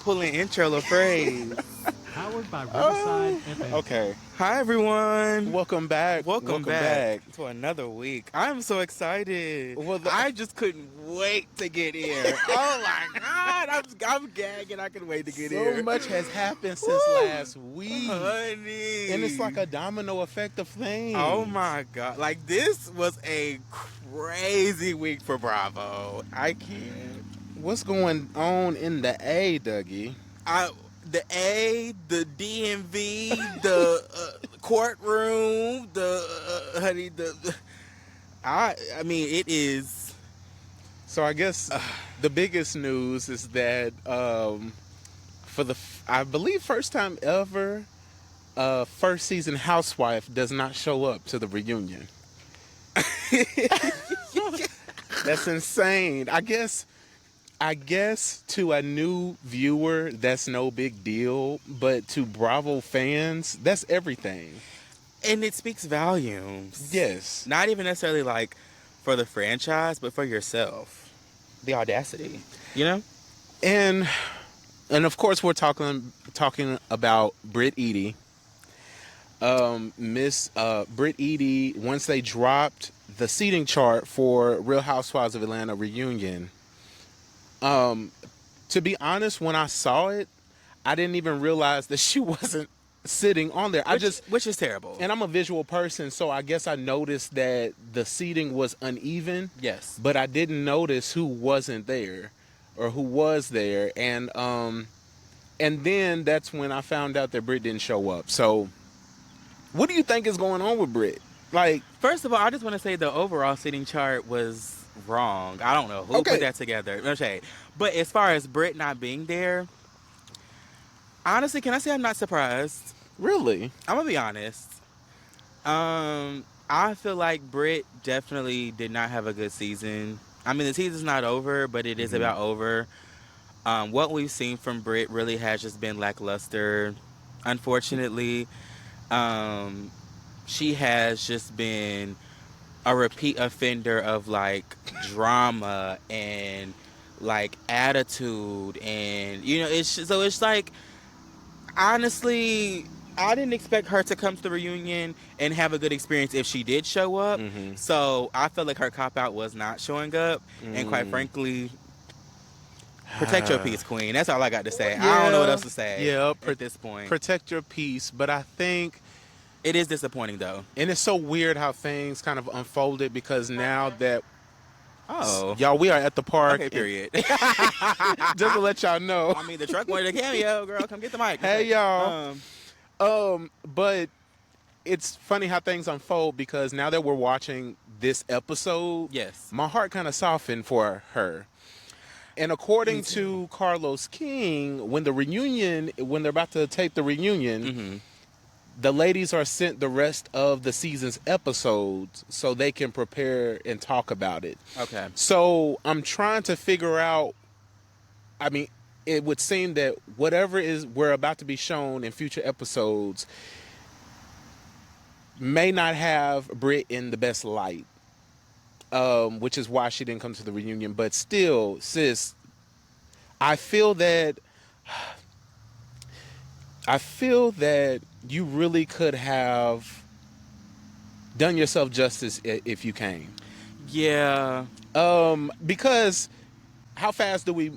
pulling intro LaPhrase. Powered by Riverside Oh, FM. okay. Hi, everyone. Welcome back. Welcome back to another week. I'm so excited. Well, I just couldn't wait to get here. Oh my God, I'm gagging. I can wait to get here. So much has happened since Woo! last week. Honey. And it's like a domino effect of things. Oh my God. Like, this was a crazy week for Bravo. I can't. What's going on in the A, Dougie? The A, the DMV, the courtroom, I mean, it is. So I guess the biggest news is that for the, I believe, first time ever, first season housewife does not show up to the reunion. That's insane. I guess to a new viewer, that's no big deal. But to Bravo fans, that's everything. And it speaks volumes. Yes. Not even necessarily like for the franchise, but for yourself. The audacity, you know? And of course, we're talking about Britt Eady. Miss Britt Eady, once they dropped the seating chart for Real Housewives of Atlanta reunion, to be honest, when I saw it, I didn't even realize that she wasn't sitting on there. Which is terrible. And I'm a visual person, so I guess I noticed that the seating was uneven. Yes. But I didn't notice who wasn't there or who was there. And then that's when I found out that Britt didn't show up. So what do you think is going on with Britt? Like, first of all, I just want to say the overall seating chart was wrong. I don't know who put that together. Okay. But as far as Britt not being there, honestly, can I say I'm not surprised? Really? I'm gonna be honest. I feel like Britt definitely did not have a good season. I mean, the season's not over, but it is about over. What we've seen from Britt really has just been lackluster. Unfortunately, she has just been a repeat offender of like drama and like attitude, and it's like, honestly, I didn't expect her to come to the reunion and have a good experience if she did show up. So I felt like her cop out was not showing up, and quite frankly, protect your peace, queen. That's all I got to say. Yeah, I don't know what else to say. Yeah, at this point, protect your peace. But I think it is disappointing though, and it's so weird how things kind of unfolded, because now that y'all, we are at the park. Okay, period. Just to let y'all know. I mean, the truck wanted a cameo, girl. Come get the mic. Hey, y'all. But it's funny how things unfold, because now that we're watching this episode, yes, my heart kind of softened for her. And according to Carlos King, when they're about to tape the reunion, the ladies are sent the rest of the season's episodes so they can prepare and talk about it. Okay. So I'm trying to figure out, I mean, it would seem that whatever we're about to be shown in future episodes may not have Britt in the best light, which is why she didn't come to the reunion. But still, sis, I feel that you really could have done yourself justice if you came. Yeah. Because how fast do we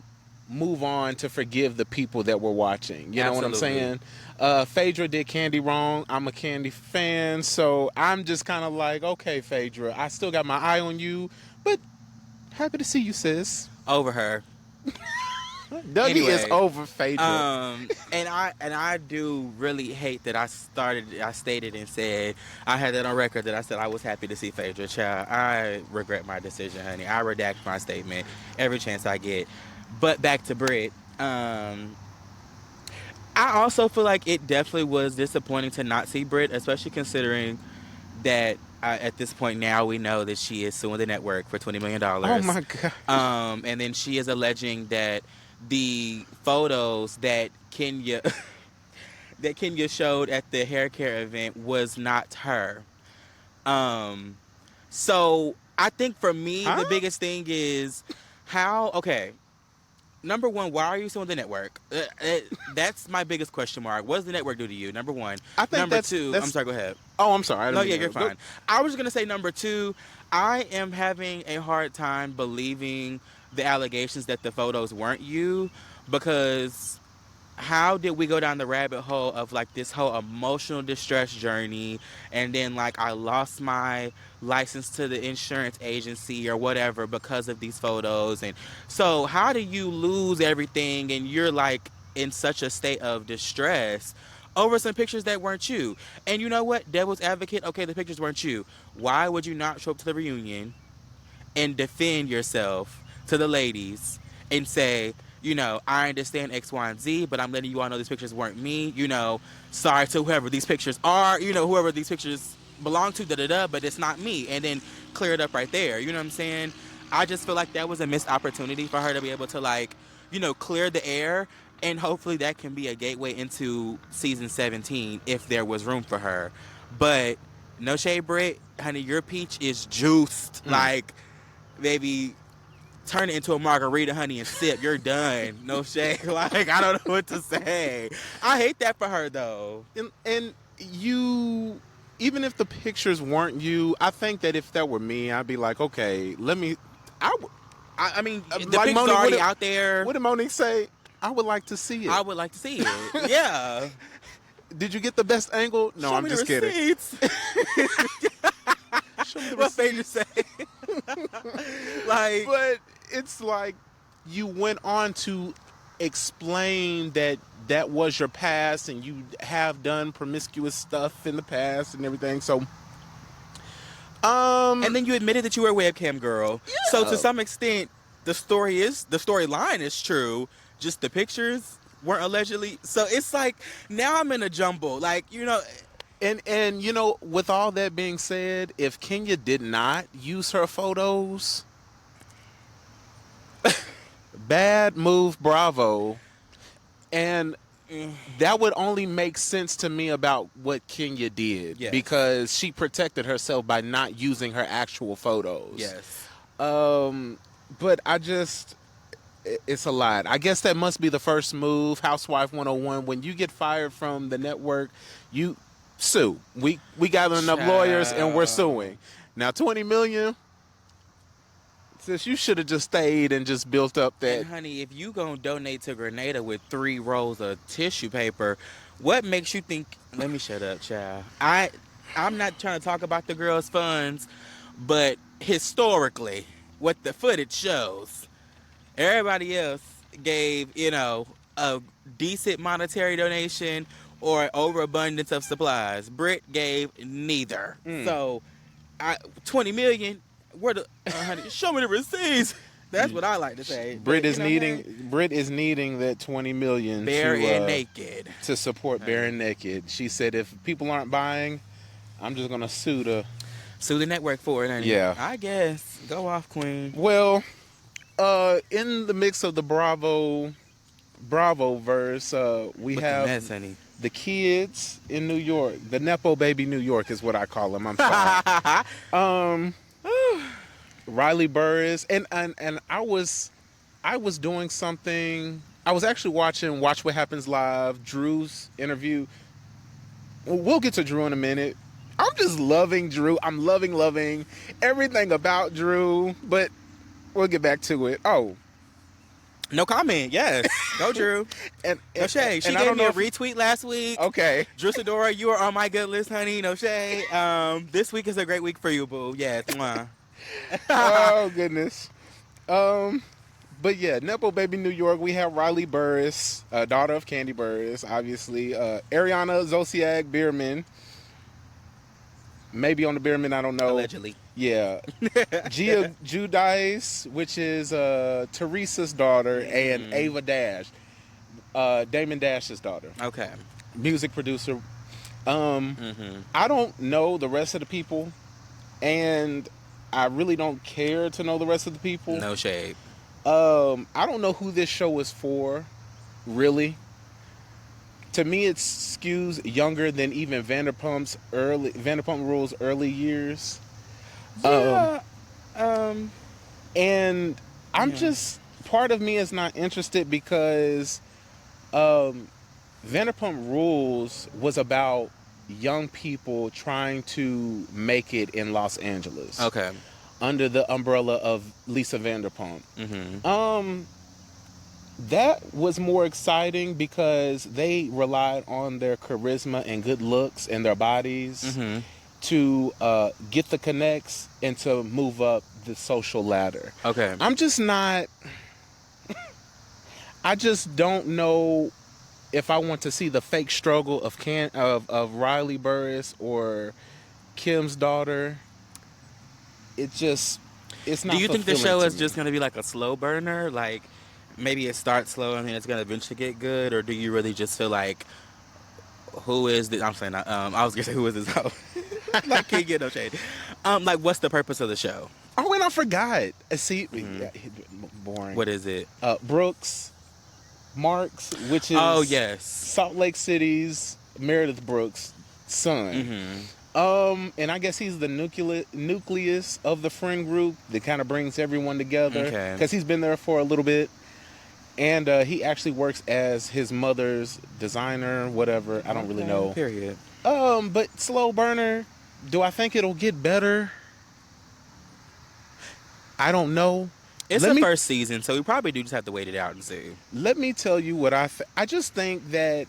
move on to forgive the people that we're watching? You know what I'm saying? Phaedra did Candy wrong. I'm a Candy fan, so I'm just kind of like, okay, Phaedra, I still got my eye on you, but happy to see you, sis. Over her. Dougie is over Phaedra. And I do really hate that I stated and said, I had that on record, that I said I was happy to see Phaedra. Child, I regret my decision, honey. I redact my statement every chance I get. But back to Britt. I also feel like it definitely was disappointing to not see Britt, especially considering that at this point now we know that she is suing the network for $20 million. Oh my God. And then she is alleging that the photos that Kenya showed at the hair care event was not her. So I think for me the biggest thing is how number one, why are you still on the network? That's my biggest question mark. What does the network do to you? Number one. I think number that's, two, that's I'm sorry, go ahead. Oh, I'm sorry. I No, didn't yeah, mean you're to go. fine. I was just going to say number two, I am having a hard time believing the allegations that the photos weren't you, because how did we go down the rabbit hole of like this whole emotional distress journey, and then like I lost my license to the insurance agency or whatever because of these photos? And so how do you lose everything and you're like in such a state of distress over some pictures that weren't you? And you know what, devil's advocate, okay, the pictures weren't you, why would you not show up to the reunion and defend yourself to the ladies and say, you know, I understand X, Y, and Z, but I'm letting you all know these pictures weren't me. You know, sorry to whoever these pictures are, you know, whoever these pictures belong to, da-da-da, but it's not me. And then clear it up right there. You know what I'm saying? I just feel like that was a missed opportunity for her to be able to, like, you know, clear the air. And hopefully that can be a gateway into season 17 if there was room for her. But no shade, Britt. Honey, your peach is juiced. Like, baby, turn it into a margarita, honey, and sip. You're done. No shade. Like, I don't know what to say. I hate that for her, though. And you, even if the pictures weren't you, I think that if that were me, I'd be like, okay, let me. I mean, the like picture's Monique, already out there. What did Monique say? I would like to see it. I would like to see it. Yeah. Did you get the best angle? No, Show I'm me just the kidding. receipts. Show me the What made you receipts. say? Like, But it's like you went on to explain that that was your past and you have done promiscuous stuff in the past and everything. So, and then you admitted that you were a webcam girl. Yeah. So to some extent, the storyline is true. Just the pictures weren't allegedly. So it's like now I'm in a jumble. Like, you know. And you know, with all that being said, if Kenya did not use her photos, bad move, bravo. And that would only make sense to me about what Kenya did. Yes. Because she protected herself by not using her actual photos. Yes. But it's a lot. I guess that must be the first move, Housewife 101. When you get fired from the network, you sue. We gather enough lawyers and we're suing. Now 20 million. Since you should have just stayed and just built up that. And honey, if you gonna donate to Grenada with 3 rolls of tissue paper, what makes you think? Let me shut up, child. I'm not trying to talk about the girls' funds, but historically, what the footage shows, everybody else gave, you know, a decent monetary donation or overabundance of supplies. Britt gave neither. So, 20 million. Where the honey, show me the receipts. That's what I like to say. Britt is needing that 20 million bare and naked to support Bare and Naked. She said if people aren't buying, I'm just gonna sue the network for it. Honey. Yeah, I guess go off, Queen. Well, in the mix of the Bravo verse, we With have the mess, honey. the kids in New York. The Nepo baby New York is what I call them. I'm sorry. Riley Burris and I was doing something. I was actually watching Watch What Happens Live, Drew's interview. We'll get to Drew in a minute. I'm just loving Drew. I'm loving everything about Drew, but we'll get back to it. Oh, no comment. Yes, go Drew. No shade. She gave me a retweet last week. Okay, Drew Sidora, you are on my good list, honey. No shade. This week is a great week for you, boo. Yes. Mwah. Oh goodness. But yeah, Nepo baby New York. We have Riley Burris, daughter of Candy Burris, obviously. Ariana Zosiak Bierman. Maybe on the Bierman, I don't know. Allegedly. Yeah. Gia Judice, which is Teresa's daughter, and Ava Dash, Damon Dash's daughter. Okay. Music producer. I don't know the rest of the people, and I really don't care to know the rest of the people. No shade. I don't know who this show is for, really. To me, it skews younger than even Vanderpump Rules' early years. Yeah. And I'm just part of me is not interested because Vanderpump Rules was about young people trying to make it in Los Angeles. Okay. Under the umbrella of Lisa Vanderpump. Mm-hmm. That was more exciting because they relied on their charisma and good looks and their bodies Mm-hmm. to get the connects and to move up the social ladder. Okay. I'm just not. I just don't know if I want to see the fake struggle of Riley Burris or Kim's daughter. It's not. Do you think the fulfilling show to is me. just going to be like a slow burner? Like, maybe it starts slow and then it's going to eventually get good? Or do you really just feel like, who is this? I'm saying, I was going to say, who is this hoe? Like, can't get no shade. Like, what's the purpose of the show? Oh, and I forgot. See, yeah, boring. What is it? Brooks Marks, which is Oh, yes. Salt Lake City's Meredith Brooks' son. Mm-hmm. And I guess he's the nucleus of the friend group that kind of brings everyone together. Okay. Because he's been there for a little bit. And he actually works as his mother's designer, whatever. I don't really know. Period. But slow burner, do I think it'll get better? I don't know. It's the first season, so we probably do just have to wait it out and see. Let me tell you what I just think that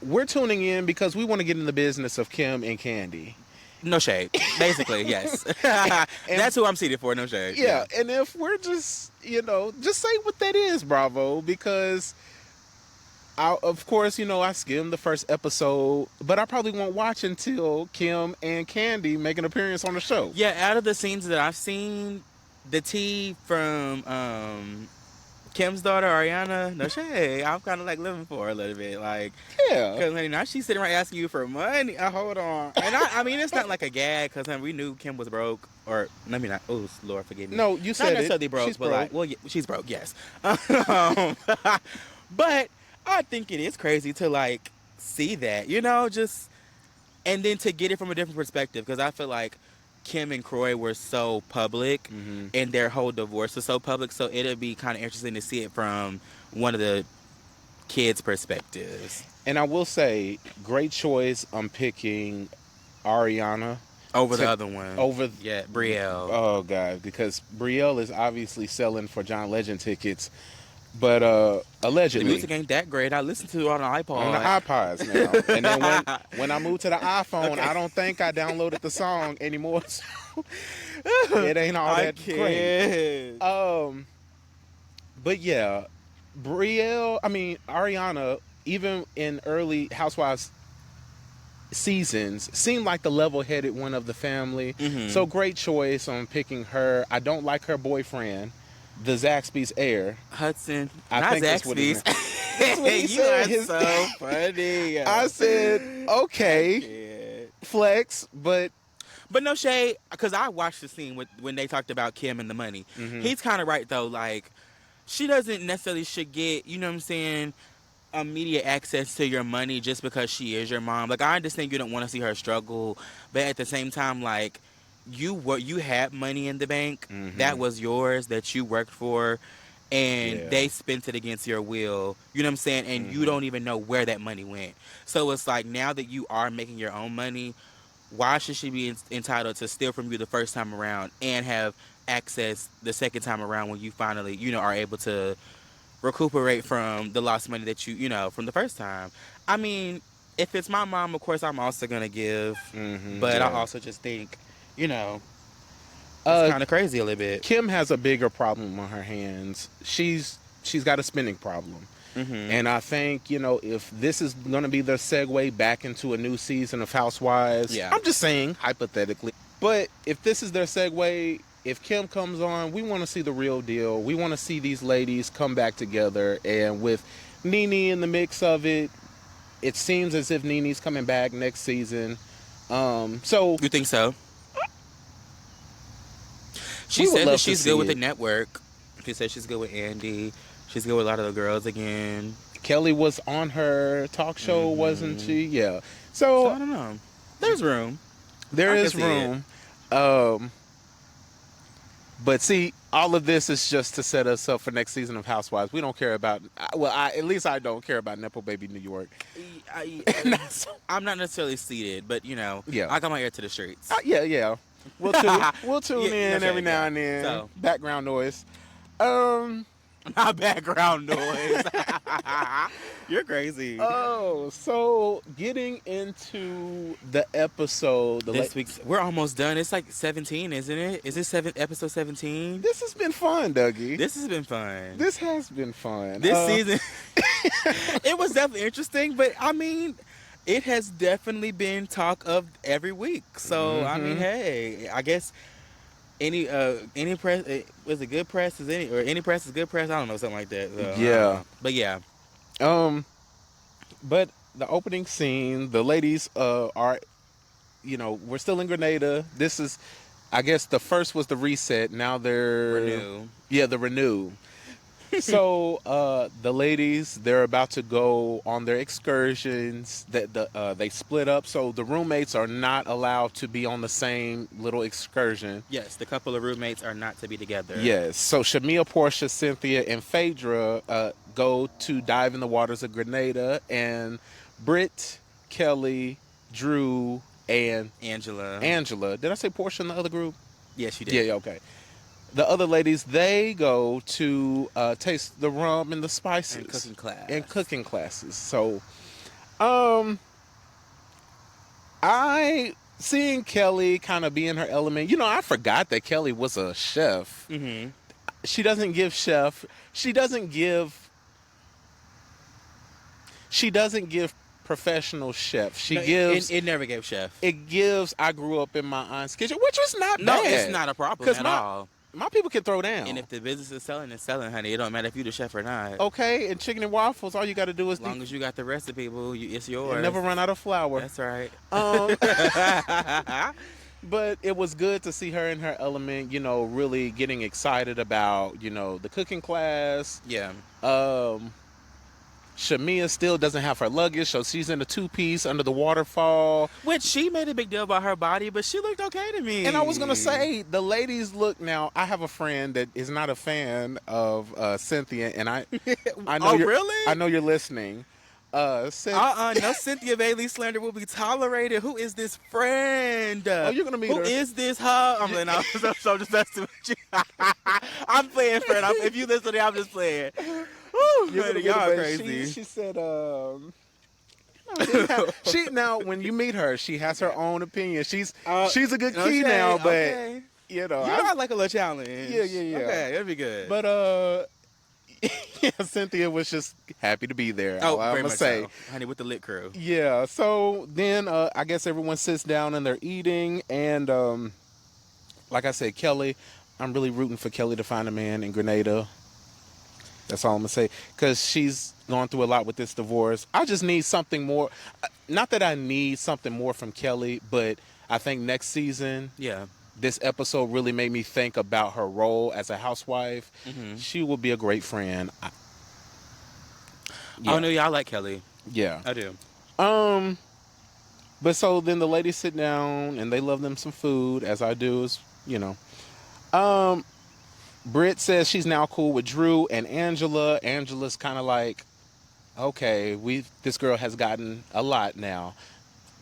we're tuning in because we want to get in the business of Kim and Candy. No shade. Basically, yes. That's who I'm seated for, no shade. Yeah, and if we're just, just say what that is, Bravo, because of course, I skimmed the first episode, but I probably won't watch until Kim and Candy make an appearance on the show. Yeah, out of the scenes that I've seen, the tea from Kim's daughter, Ariana, no shade, I'm kind of like living for her a little bit. Like, yeah. Because now she's sitting right asking you for money. Hold on. And I mean, it's not like a gag because we knew Kim was broke. Or, let me not. Oh, Lord, forgive me. No, you said not necessarily broke, she's but broke. like, well, yeah, she's broke, yes. But I think it is crazy to, like, see that, just, and then to get it from a different perspective. Because I feel like Kim and Croy were so public, and their whole divorce was so public, so it'd be kind of interesting to see it from one of the kids' perspectives. And I will say, great choice on picking Ariana Over the other one. Yeah, Brielle. Oh, God, because Brielle is obviously selling for John Legend tickets, but allegedly. The music ain't that great. I listen to it on the iPod. On the iPods now. And then when I moved to the iPhone, okay. I don't think I downloaded the song anymore. So it ain't all that great. But yeah, Ariana, even in early Housewives seasons, seemed like the level-headed one of the family. So great choice on picking her. I don't like her boyfriend, the Zaxby's heir. Hudson. I think Zaxby's. That's what he you said. are so funny. I said, okay, flex, but no shade, because I watched the scene when they talked about Kim and the money. He's kind of right, though. Like, she doesn't necessarily should get, you know what I'm saying, immediate access to your money just because she is your mom. Like, I understand you don't want to see her struggle, but at the same time, like, you had money in the bank that was yours, that you worked for, and they spent it against your will, you know what I'm saying, and you don't even know where that money went. So it's like, now that you are making your own money, why should she be entitled to steal from you the first time around and have access the second time around when you finally, are able to recuperate from the lost money that you from the first time? I mean, if it's my mom, of course I'm also gonna give, but I also just think, it's kind of crazy a little bit. Kim has a bigger problem on her hands. She's got a spending problem. And I think, if this is going to be the segue back into a new season of Housewives, I'm just saying, hypothetically, but if this is their segue, if Kim comes on, we want to see the real deal. We want to see these ladies come back together. And with Nene in the mix of it, it seems as if Nene's coming back next season. So you think so? She said that she's good with the network. She said she's good with Andy. She's good with a lot of the girls again. Kelly was on her talk show, wasn't she? Yeah. So I don't know. There's room. There is room. But see, all of this is just to set us up for next season of Housewives. We don't care about, well, at least I don't care about Nepo Baby New York. I'm not necessarily seated, but Yeah. I got my ear to the streets. Yeah. We'll tune in every now and then. So. Background noise. My background noise. You're crazy. Oh, so getting into the episode. This week's, we're almost done. It's like 17, isn't it? Is this episode 17? This has been fun, Dougie. This has been fun. This has been fun. This season, it was definitely interesting, but I mean, it has definitely been talk of every week. So, I mean, hey, I guess any press, was it good press? Any press is good press? I don't know, something like that. So, yeah. But yeah. But the opening scene, the ladies are, we're still in Grenada. This is, I guess the first was the reset. Now they're Renew. Yeah, the renew. So the ladies, they're about to go on their excursions. They split up, so the roommates are not allowed to be on the same little excursion. Yes, the couple of roommates are not to be together. Yes. So Shamia, Portia, Cynthia, and Phaedra go to dive in the waters of Grenada, and Britt, Kelly, Drew, and Angela. Did I say Portia in the other group? Yes, you did. Yeah, okay. The other ladies, they go to taste the rum and the spices. And cooking classes. So, seeing Kelly kind of be in her element. I forgot that Kelly was a chef. Mm-hmm. She doesn't give chef. She doesn't give professional chef. She gives. It never gave chef. It gives. I grew up in my aunt's kitchen, which was not bad. No, it's not a problem at all. My people can throw down. And if the business is selling, it's selling, honey. It don't matter if you the chef or not. Okay, and chicken and waffles, all you got to do is... As long as you got the recipe, boo, it's yours. You never run out of flour. That's right. But it was good to see her in her element, really getting excited about, the cooking class. Yeah. Shamia still doesn't have her luggage, so she's in a two-piece under the waterfall. Which she made a big deal about her body, but she looked okay to me. And I was going to say, the ladies look now. I have a friend that is not a fan of Cynthia, and I know really? I know you're listening. No Cynthia Bailey slander will be tolerated. Who is this friend? Oh, you're going to meet her. Who is this hoe? I'm like, no, so just messing with you. I'm playing, friend. If you listening, I'm just playing. Y'all crazy. She said, now when you meet her, she has her own opinion. She's a good key now, but okay. I like a little challenge. Yeah. Okay, that'd be good. But Cynthia was just happy to be there. Oh, I'm very gonna much say, so. Honey, with the lit crew. Yeah. So then I guess everyone sits down and they're eating, and like I said, Kelly, I'm really rooting for Kelly to find a man in Grenada. That's all I'm going to say. Because she's gone through a lot with this divorce. I just need something more. Not that I need something more from Kelly, but I think next season, this episode really made me think about her role as a housewife. Mm-hmm. She will be a great friend. Oh, no, I like Kelly. Yeah. I do. But so then the ladies sit down and they love them some food, as I do, Britt says she's now cool with Drew and Angela. Angela's kind of like, okay, this girl has gotten a lot now.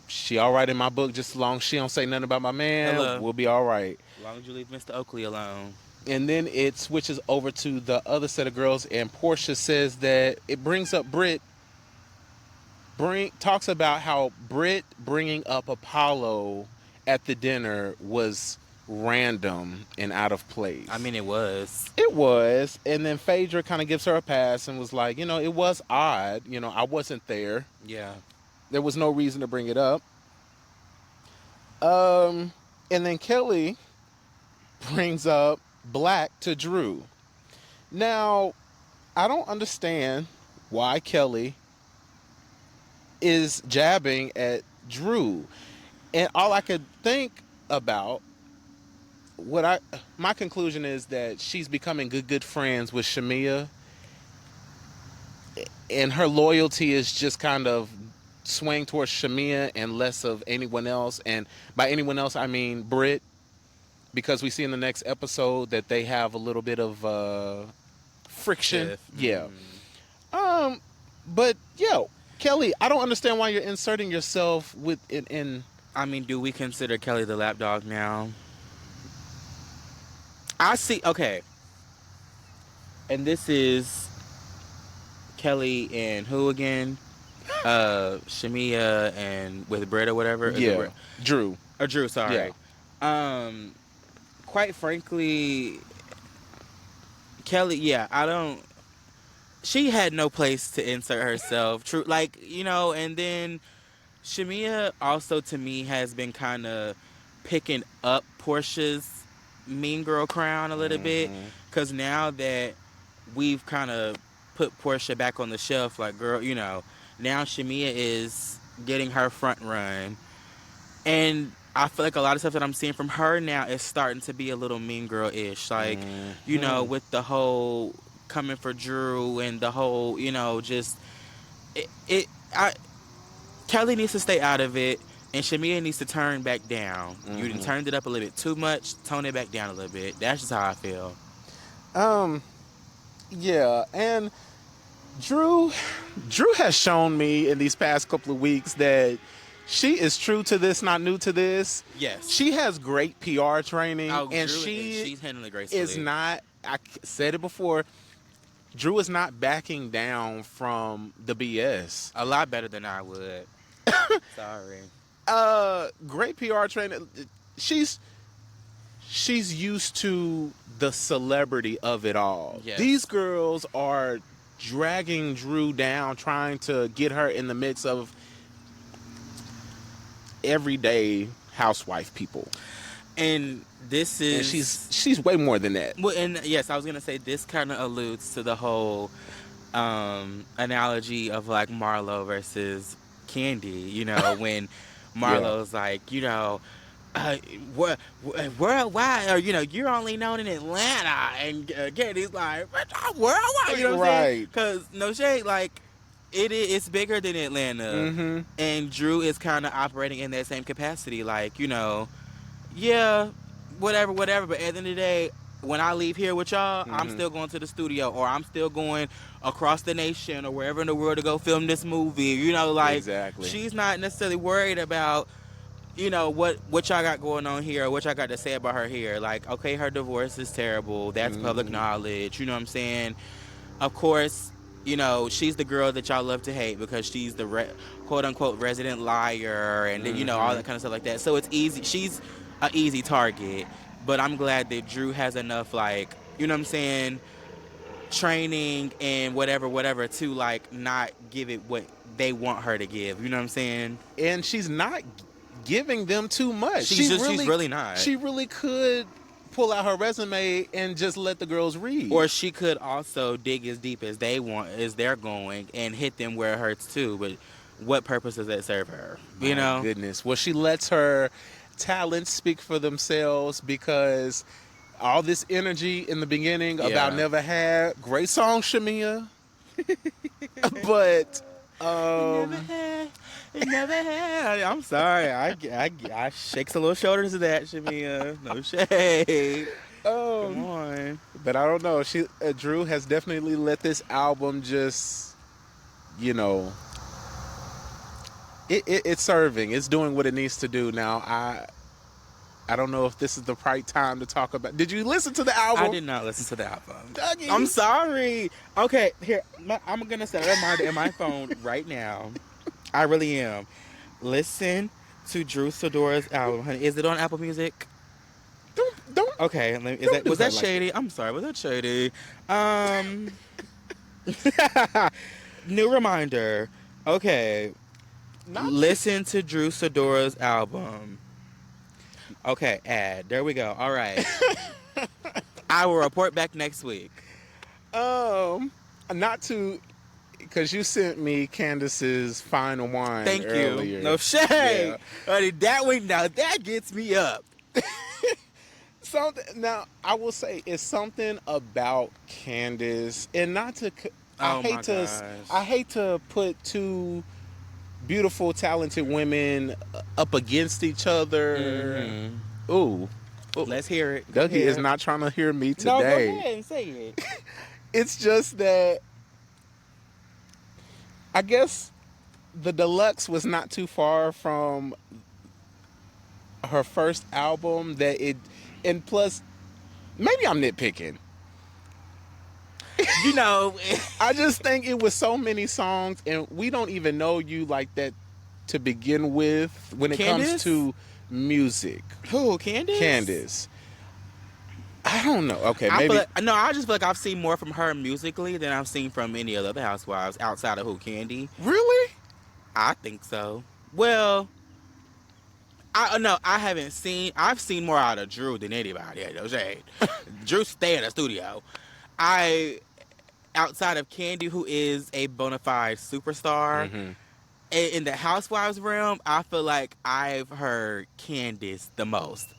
She all right in my book, just as long as she don't say nothing about my man, we'll be all right. As long as you leave Mr. Oakley alone. And then it switches over to the other set of girls, and Portia says that it brings up Britt, talks about how Britt bringing up Apollo at the dinner was random and out of place. I mean, it was. And then Phaedra kind of gives her a pass and was like, it was odd. I wasn't there. Yeah. There was no reason to bring it up. And then Kelly brings up Black to Drew. Now, I don't understand why Kelly is jabbing at Drew. And all I could think about, my conclusion is that she's becoming good friends with Shamia, and her loyalty is just kind of swaying towards Shamia and less of anyone else. And by anyone else, I mean Britt, because we see in the next episode that they have a little bit of friction. Yeah. But yo, Kelly, I don't understand why you're inserting yourself with in. I mean, do we consider Kelly the lapdog now? I see. Okay. And this is Kelly and who again? Shamia and with Britt or whatever. Yeah. Drew. Or Drew, sorry. Yeah. Quite frankly, Kelly, yeah, I don't. She had no place to insert herself. True, like, you know, and then Shamia also to me has been kind of picking up Portia's mean girl crown a little bit, because now that we've kind of put Portia back on the shelf, like, girl, you know, now Shamia is getting her front run, and I feel like a lot of stuff that I'm seeing from her now is starting to be a little mean girl-ish, like, you know, with the whole coming for Drew and the whole, you know, just Kelly needs to stay out of it, and Shamia needs to turn back down. You turned it up a little bit too much. Tone it back down a little bit. That's just how I feel. Yeah, and Drew has shown me in these past couple of weeks that she is true to this, not new to this. Yes. She has great PR training, and she's handling it gracefully. Is not. I said it before. Drew is not backing down from the BS. A lot better than I would. Sorry. Great PR training. She's used to the celebrity of it all. Yes. These girls are dragging Drew down, trying to get her in the mix of everyday housewife people. And this is... And she's way more than that. Well, and yes, I was going to say this kind of alludes to the whole analogy of like Marlo versus Candy, you know, when Marlo's like, you know, worldwide, or, you know, you're only known in Atlanta, and Candy's like, worldwide, you know what I'm saying? Because, no shade, like, it's bigger than Atlanta, and Drew is kind of operating in that same capacity, like, you know, yeah, whatever, but at the end of the day, when I leave here with y'all, I'm still going to the studio, or I'm still going across the nation or wherever in the world to go film this movie. You know, like, she's not necessarily worried about, you know, what y'all got going on here or what y'all got to say about her here. Like, okay, her divorce is terrible. That's public knowledge. You know what I'm saying? Of course, you know, she's the girl that y'all love to hate because she's the quote-unquote resident liar and, you know, all that kind of stuff like that. So it's easy. She's an easy target. But I'm glad that Drew has enough, like, you know what I'm saying, training and whatever to, like, not give it what they want her to give. You know what I'm saying? And she's not giving them too much. She's really not. She really could pull out her resume and just let the girls read. Or she could also dig as deep as they want, as they're going, and hit them where it hurts too. But what purpose does that serve her? You know? Goodness. Well, she lets her talents speak for themselves, because all this energy in the beginning about Never Had, great song, Shamia. But Never had. I'm sorry. I shakes a little shoulders to that, Shamia. No shade. Come on. But I don't know. Drew has definitely let this album just, you know, it's serving. It's doing what it needs to do. Now, I don't know if this is the right time to talk about. Did you listen to the album? I did not listen to the album. Dougie. I'm sorry. Okay, here. I'm going to set a reminder in my phone right now. I really am. Listen to Drew Sidora's album, honey. Is it on Apple Music? Don't. Okay. Was that shady? I'm sorry. Was that shady? New reminder. Okay. Listen to Drew Sidora's album. Okay, ad. There we go. All right. I will report back next week. Not to, because you sent me Candace's Fine Wine. Thank earlier. you. No shade. Honey, that gets me up. Now, I will say, it's something about Candace, and not to. I hate to put two beautiful, talented women up against each other. Ooh, Let's hear it. Dougie is not trying to hear me today. No, go ahead and say it. It's just that I guess the deluxe was not too far from her first album. And plus, maybe I'm nitpicking. You know, I just think it was so many songs, and we don't even know you like that to begin with when it comes to music. Who, Candace? Candace. I don't know. Okay, maybe. I just feel like I've seen more from her musically than I've seen from any of the other housewives outside of who, Candy. Really? I think so. Well, I haven't seen. I've seen more out of Drew than anybody. No shade. Drew stay in the studio. Outside of Candy, who is a bona fide superstar, in the housewives realm, I feel like I've heard Candace the most.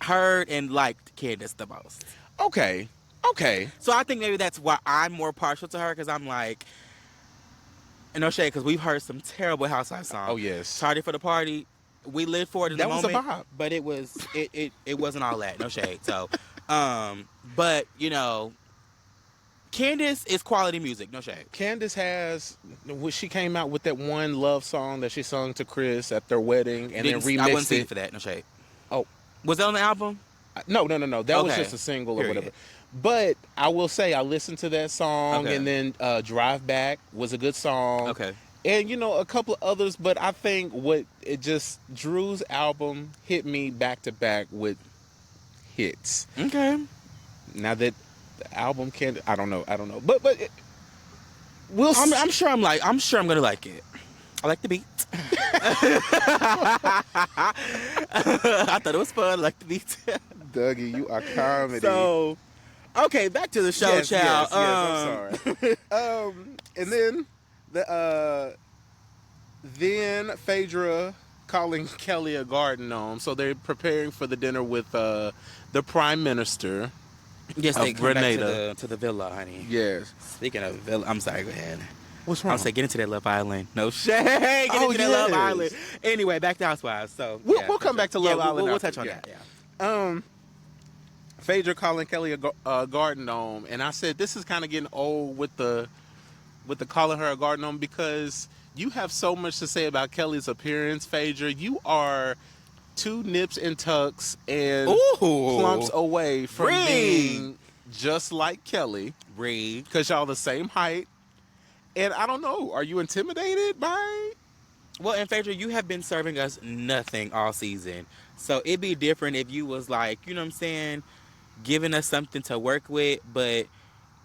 Heard and liked Candace the most. Okay. So I think maybe that's why I'm more partial to her, because I'm like, no shade, because we've heard some terrible housewives songs. Oh yes. Tardy for the party. We lived for it in the moment. That was a vibe. But it wasn't all that. No shade. So, but you know, Candace is quality music. No shade. Candace she came out with that one love song that she sung to Chris at their wedding and then remixed I wasn't it. singing for that. No shade. Oh, was that on the album? No. That was just a single or whatever. But I will say I listened to that song, and then Drive Back was a good song. Okay. And a couple of others, but I think Drew's album hit me back to back with hits. Okay. Now that the album I don't know, but we'll. I'm sure I'm gonna like it. I like the beat. I thought it was fun. I like the beat. Dougie, you are comedy. So, okay, back to the show, child. Yes, I'm sorry. And then then Phaedra calling Kelly a garden gnome. So they're preparing for the dinner with the Prime Minister. Yes, they come Grenada. back to the villa, honey. Yes. Speaking of villa, I'm sorry. Go ahead. What's wrong? I'm saying, get into that Love Island. No shade. Get into that Love Island. Anyway, back to Housewives. So we'll come back to Love Island. We'll touch on that. Yeah. Phaedra calling Kelly a garden gnome, and I said this is kind of getting old with the calling her a garden gnome, because you have so much to say about Kelly's appearance, Phaedra. You are 2 nips and tucks and plumps away from being just like Kelly. Because y'all the same height. And I don't know, are you intimidated by? Well, and Phaedra, you have been serving us nothing all season. So it'd be different if you was like, you know what I'm saying, giving us something to work with, but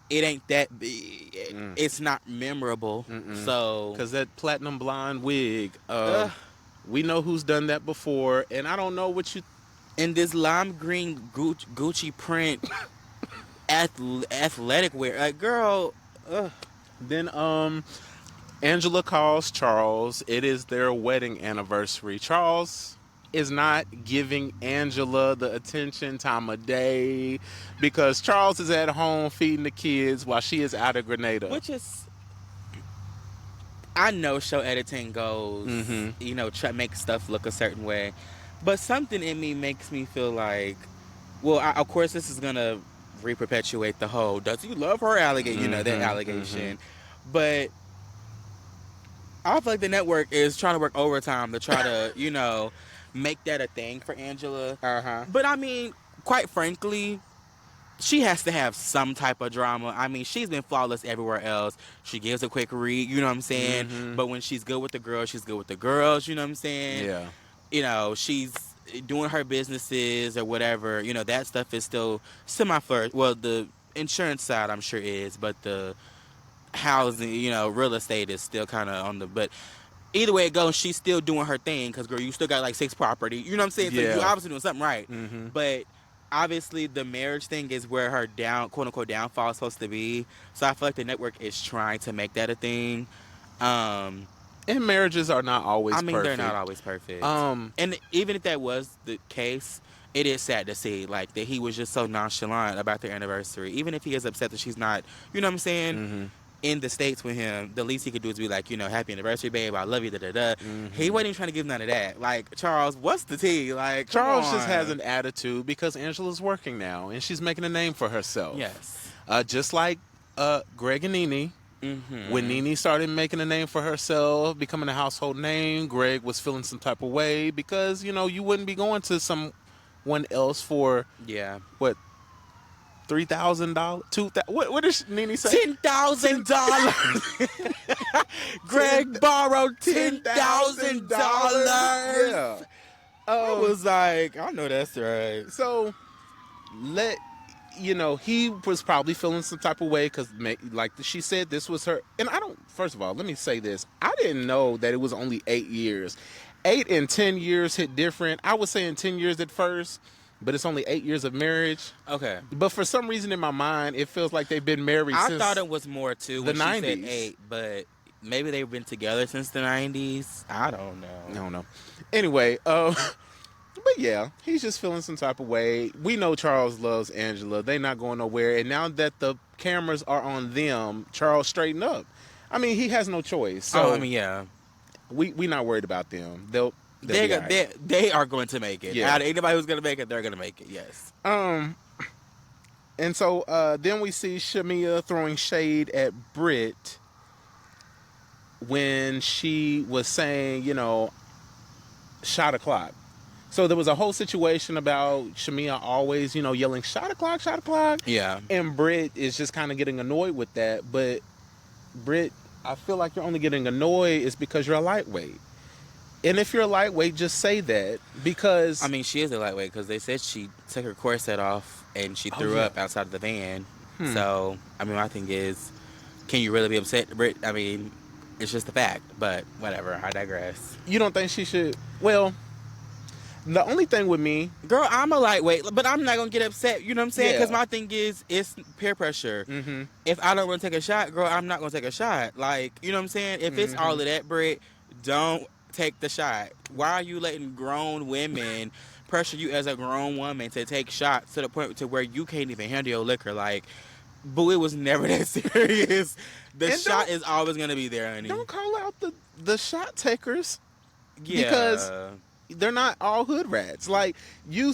it ain't that big. It's not memorable. So because that platinum blonde wig, we know who's done that before, and I don't know what you. In this lime green Gucci print athletic wear, like, girl. Then Angela calls Charles. It is their wedding anniversary. Charles is not giving Angela the attention time of day, because Charles is at home feeding the kids while she is out of Grenada. Which is, I know show editing goes, try make stuff look a certain way, but something in me makes me feel like, well, of course this is gonna re-perpetuate the whole "does he love her" allegation, that allegation, but I feel like the network is trying to work overtime to try to, make that a thing for Angela. But I mean, quite frankly, she has to have some type of drama. I mean, she's been flawless everywhere else. She gives a quick read, you know what I'm saying? But when she's good with the girls, she's good with the girls, you know what I'm saying? Yeah. She's doing her businesses or whatever, that stuff is still semi-flirt. Well, the insurance side I'm sure is, but the housing, real estate is still kind of on the, but either way it goes, she's still doing her thing, because, girl, you still got like 6 property, you know what I'm saying? So you're obviously doing something right. But obviously the marriage thing is where her quote-unquote downfall is supposed to be. So I feel like the network is trying to make that a thing. And marriages are not always perfect. They're not always perfect. And even if that was the case, it is sad to see, like, that he was just so nonchalant about their anniversary. Even if he is upset that she's not, you know what I'm saying? in the States with him, the least he could do is be like, happy anniversary, babe, I love you, da da da. Mm-hmm. He wasn't even trying to give none of that. Like, Charles, what's the tea? Like, come Charles just on. has an attitude because Angela's working now and she's making a name for herself. Yes. Just like Greg and Nene. Mm-hmm. When Nene started making a name for herself, becoming a household name, Greg was feeling some type of way because, you wouldn't be going to someone else for, Yeah. what, $3,000? $2,000? What did Nene say? $10,000. Greg borrowed $10,000. Yeah. I was like, I know that's right. So, he was probably feeling some type of way because, like she said, this was her. And first of all, let me say this. I didn't know that it was only 8 years. 8 and 10 years hit different. I was saying 10 years at first, but it's only 8 years of marriage. Okay. But for some reason in my mind, it feels like they've been married since I thought it was more, too, the when she 90s. said 8, but maybe they've been together since the 90s. I don't know. I don't know. Anyway, but yeah, he's just feeling some type of way. We know Charles loves Angela. They're not going nowhere. And now that the cameras are on them, Charles straightened up. I mean, he has no choice. So, yeah. We not worried about them. They'll be all right. They are going to make it. Yeah. Out of anybody who's going to make it, they're going to make it, yes. And so then we see Shamia throwing shade at Britt when she was saying, shot o'clock. So there was a whole situation about Shamia always, yelling, shot o'clock, shot o'clock. Yeah. And Britt is just kind of getting annoyed with that. But Britt, I feel like you're only getting annoyed is because you're a lightweight. And if you're a lightweight, just say that because... I mean, she is a lightweight because they said she took her corset off and she threw up outside of the van. So, I mean, my thing is, can you really be upset, Britt? I mean, it's just a fact. But whatever, I digress. You don't think she should... Well... The only thing with me... Girl, I'm a lightweight, but I'm not going to get upset. You know what I'm saying? Yeah. Because my thing is, it's peer pressure. Mm-hmm. If I don't want to take a shot, girl, I'm not going to take a shot. Like, you know what I'm saying? If it's all of that, Britt, don't take the shot. Why are you letting grown women pressure you as a grown woman to take shots to the point to where you can't even handle your liquor? Like, boo, it was never that serious. The shot is always going to be there, honey. Don't call out the shot takers. Yeah. Because... they're not all hood rats. Like, you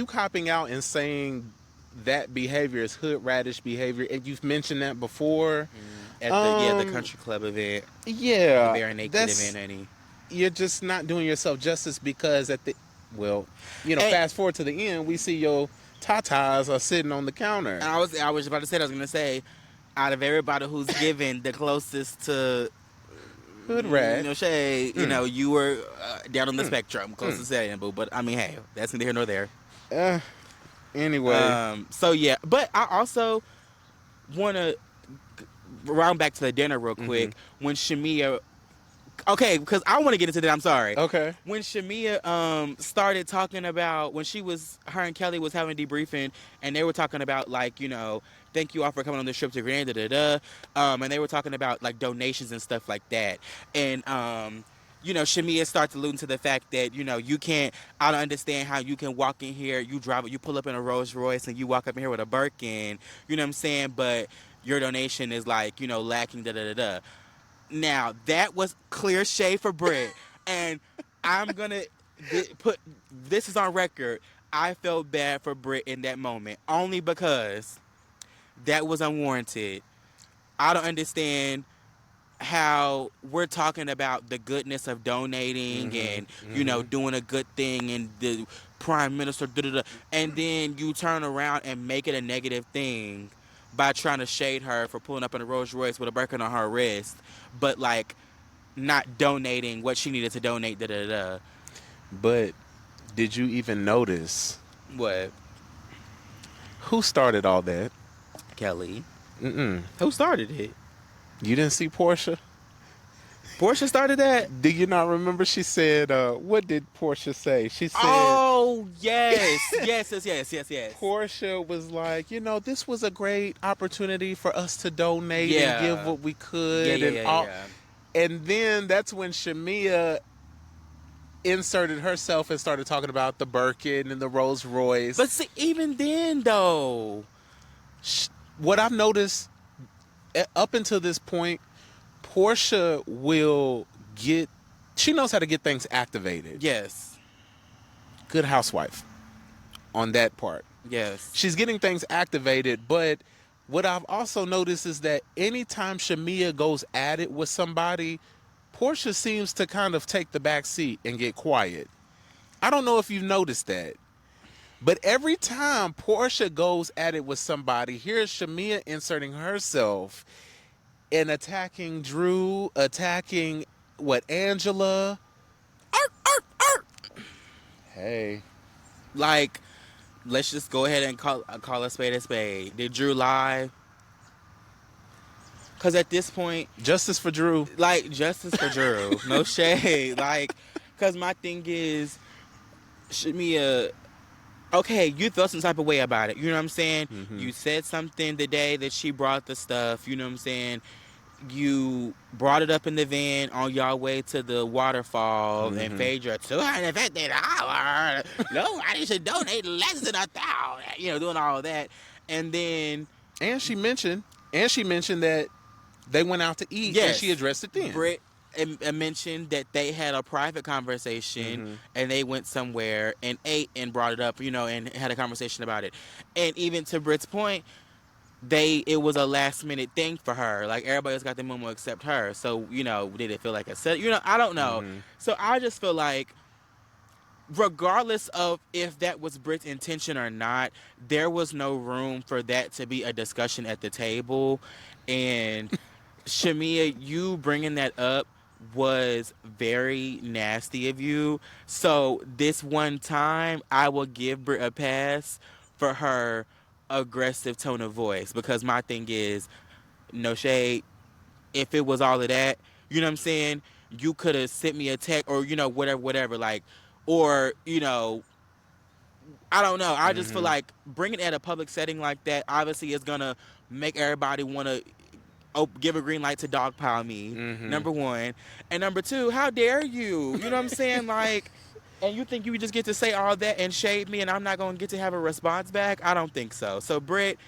copping out and saying that behavior is hood ratish behavior, and you've mentioned that before. At the country club event. Yeah. The Bare Naked event, honey. You're just not doing yourself justice because fast forward to the end, we see your tatas are sitting on the counter. And I was about to say, out of everybody who's given the closest to... hood rat. Shade, you were down on the spectrum, close to saying, boo. But I mean, hey, that's neither here nor there. Anyway. So yeah, but I also want to round back to the dinner real quick when Shamia. Okay, because I want to get into that. I'm sorry. Okay. When Shamia started talking about when her and Kelly was having debriefing, and they were talking about thank you all for coming on this trip to Grenada, and they were talking about like donations and stuff like that, and Shamia starts alluding to the fact that you can't. I don't understand how you can walk in here, you pull up in a Rolls Royce, and you walk up in here with a Birkin, you know what I'm saying, but your donation is like lacking, Now, that was clear shade for Britt, and I'm going to put this is on record. I felt bad for Britt in that moment, only because that was unwarranted. I don't understand how we're talking about the goodness of donating and, doing a good thing and the prime minister, and then you turn around and make it a negative thing by trying to shade her for pulling up in a Rolls Royce with a Birkin on her wrist, but like not donating what she needed to donate. But did you even notice What? who started all that? Kelly. Mm-mm. Who started it? You didn't see Portia? Portia started that? Do you not remember? She said, what did Portia say? She said, oh, yes. yes. Portia was like, this was a great opportunity for us to donate and give what we could. And then that's when Shamia inserted herself and started talking about the Birkin and the Rolls Royce. But see, even then, though, What I've noticed up until this point, Portia will get. She knows how to get things activated. Yes. Good housewife on that part. Yes. She's getting things activated, but what I've also noticed is that anytime Shamia goes at it with somebody, Portia seems to kind of take the back seat and get quiet. I don't know if you've noticed that. But every time Portia goes at it with somebody, here's Shamia inserting herself and attacking Drew, attacking Angela. Arr, arr, arr. Hey. Like, let's just go ahead and call a spade a spade. Did Drew lie? Because at this point, Justice for Drew. like, justice for Drew. No shade. Like, because my thing is, Shamia, okay, you felt some type of way about it. You know what I'm saying? Mm-hmm. You said something the day that she brought the stuff. You know what I'm saying? You brought it up in the van on y'all way to the waterfall and Phaedra, $250. Nobody should donate less than $1,000. You know, doing all that. And then... And she mentioned that they went out to eat, and she addressed it then. Britt mentioned that they had a private conversation and they went somewhere and ate and brought it up, you know, and had a conversation about it. And even to Britt's point, it was a last minute thing for her. Like, everybody else got the memo except her. So, you know, did it feel like a set? You know, I don't know. So I just feel like, regardless of if that was Britt's intention or not, there was no room for that to be a discussion at the table. And Shamia, you bringing that up was very nasty of you. So this one time, I will give Britt a pass for her aggressive tone of voice, because my thing is, no shade, if it was all of that, you know what I'm saying, you could have sent me a text or, you know, whatever, like, or, you know, I don't know. I just feel like bringing it at a public setting like that obviously is gonna make everybody want to give a green light to dogpile me, number one. And number two, how dare you? You know what I'm saying? Like, and you think you just get to say all that and shade me and I'm not going to get to have a response back? I don't think so. So, Britt,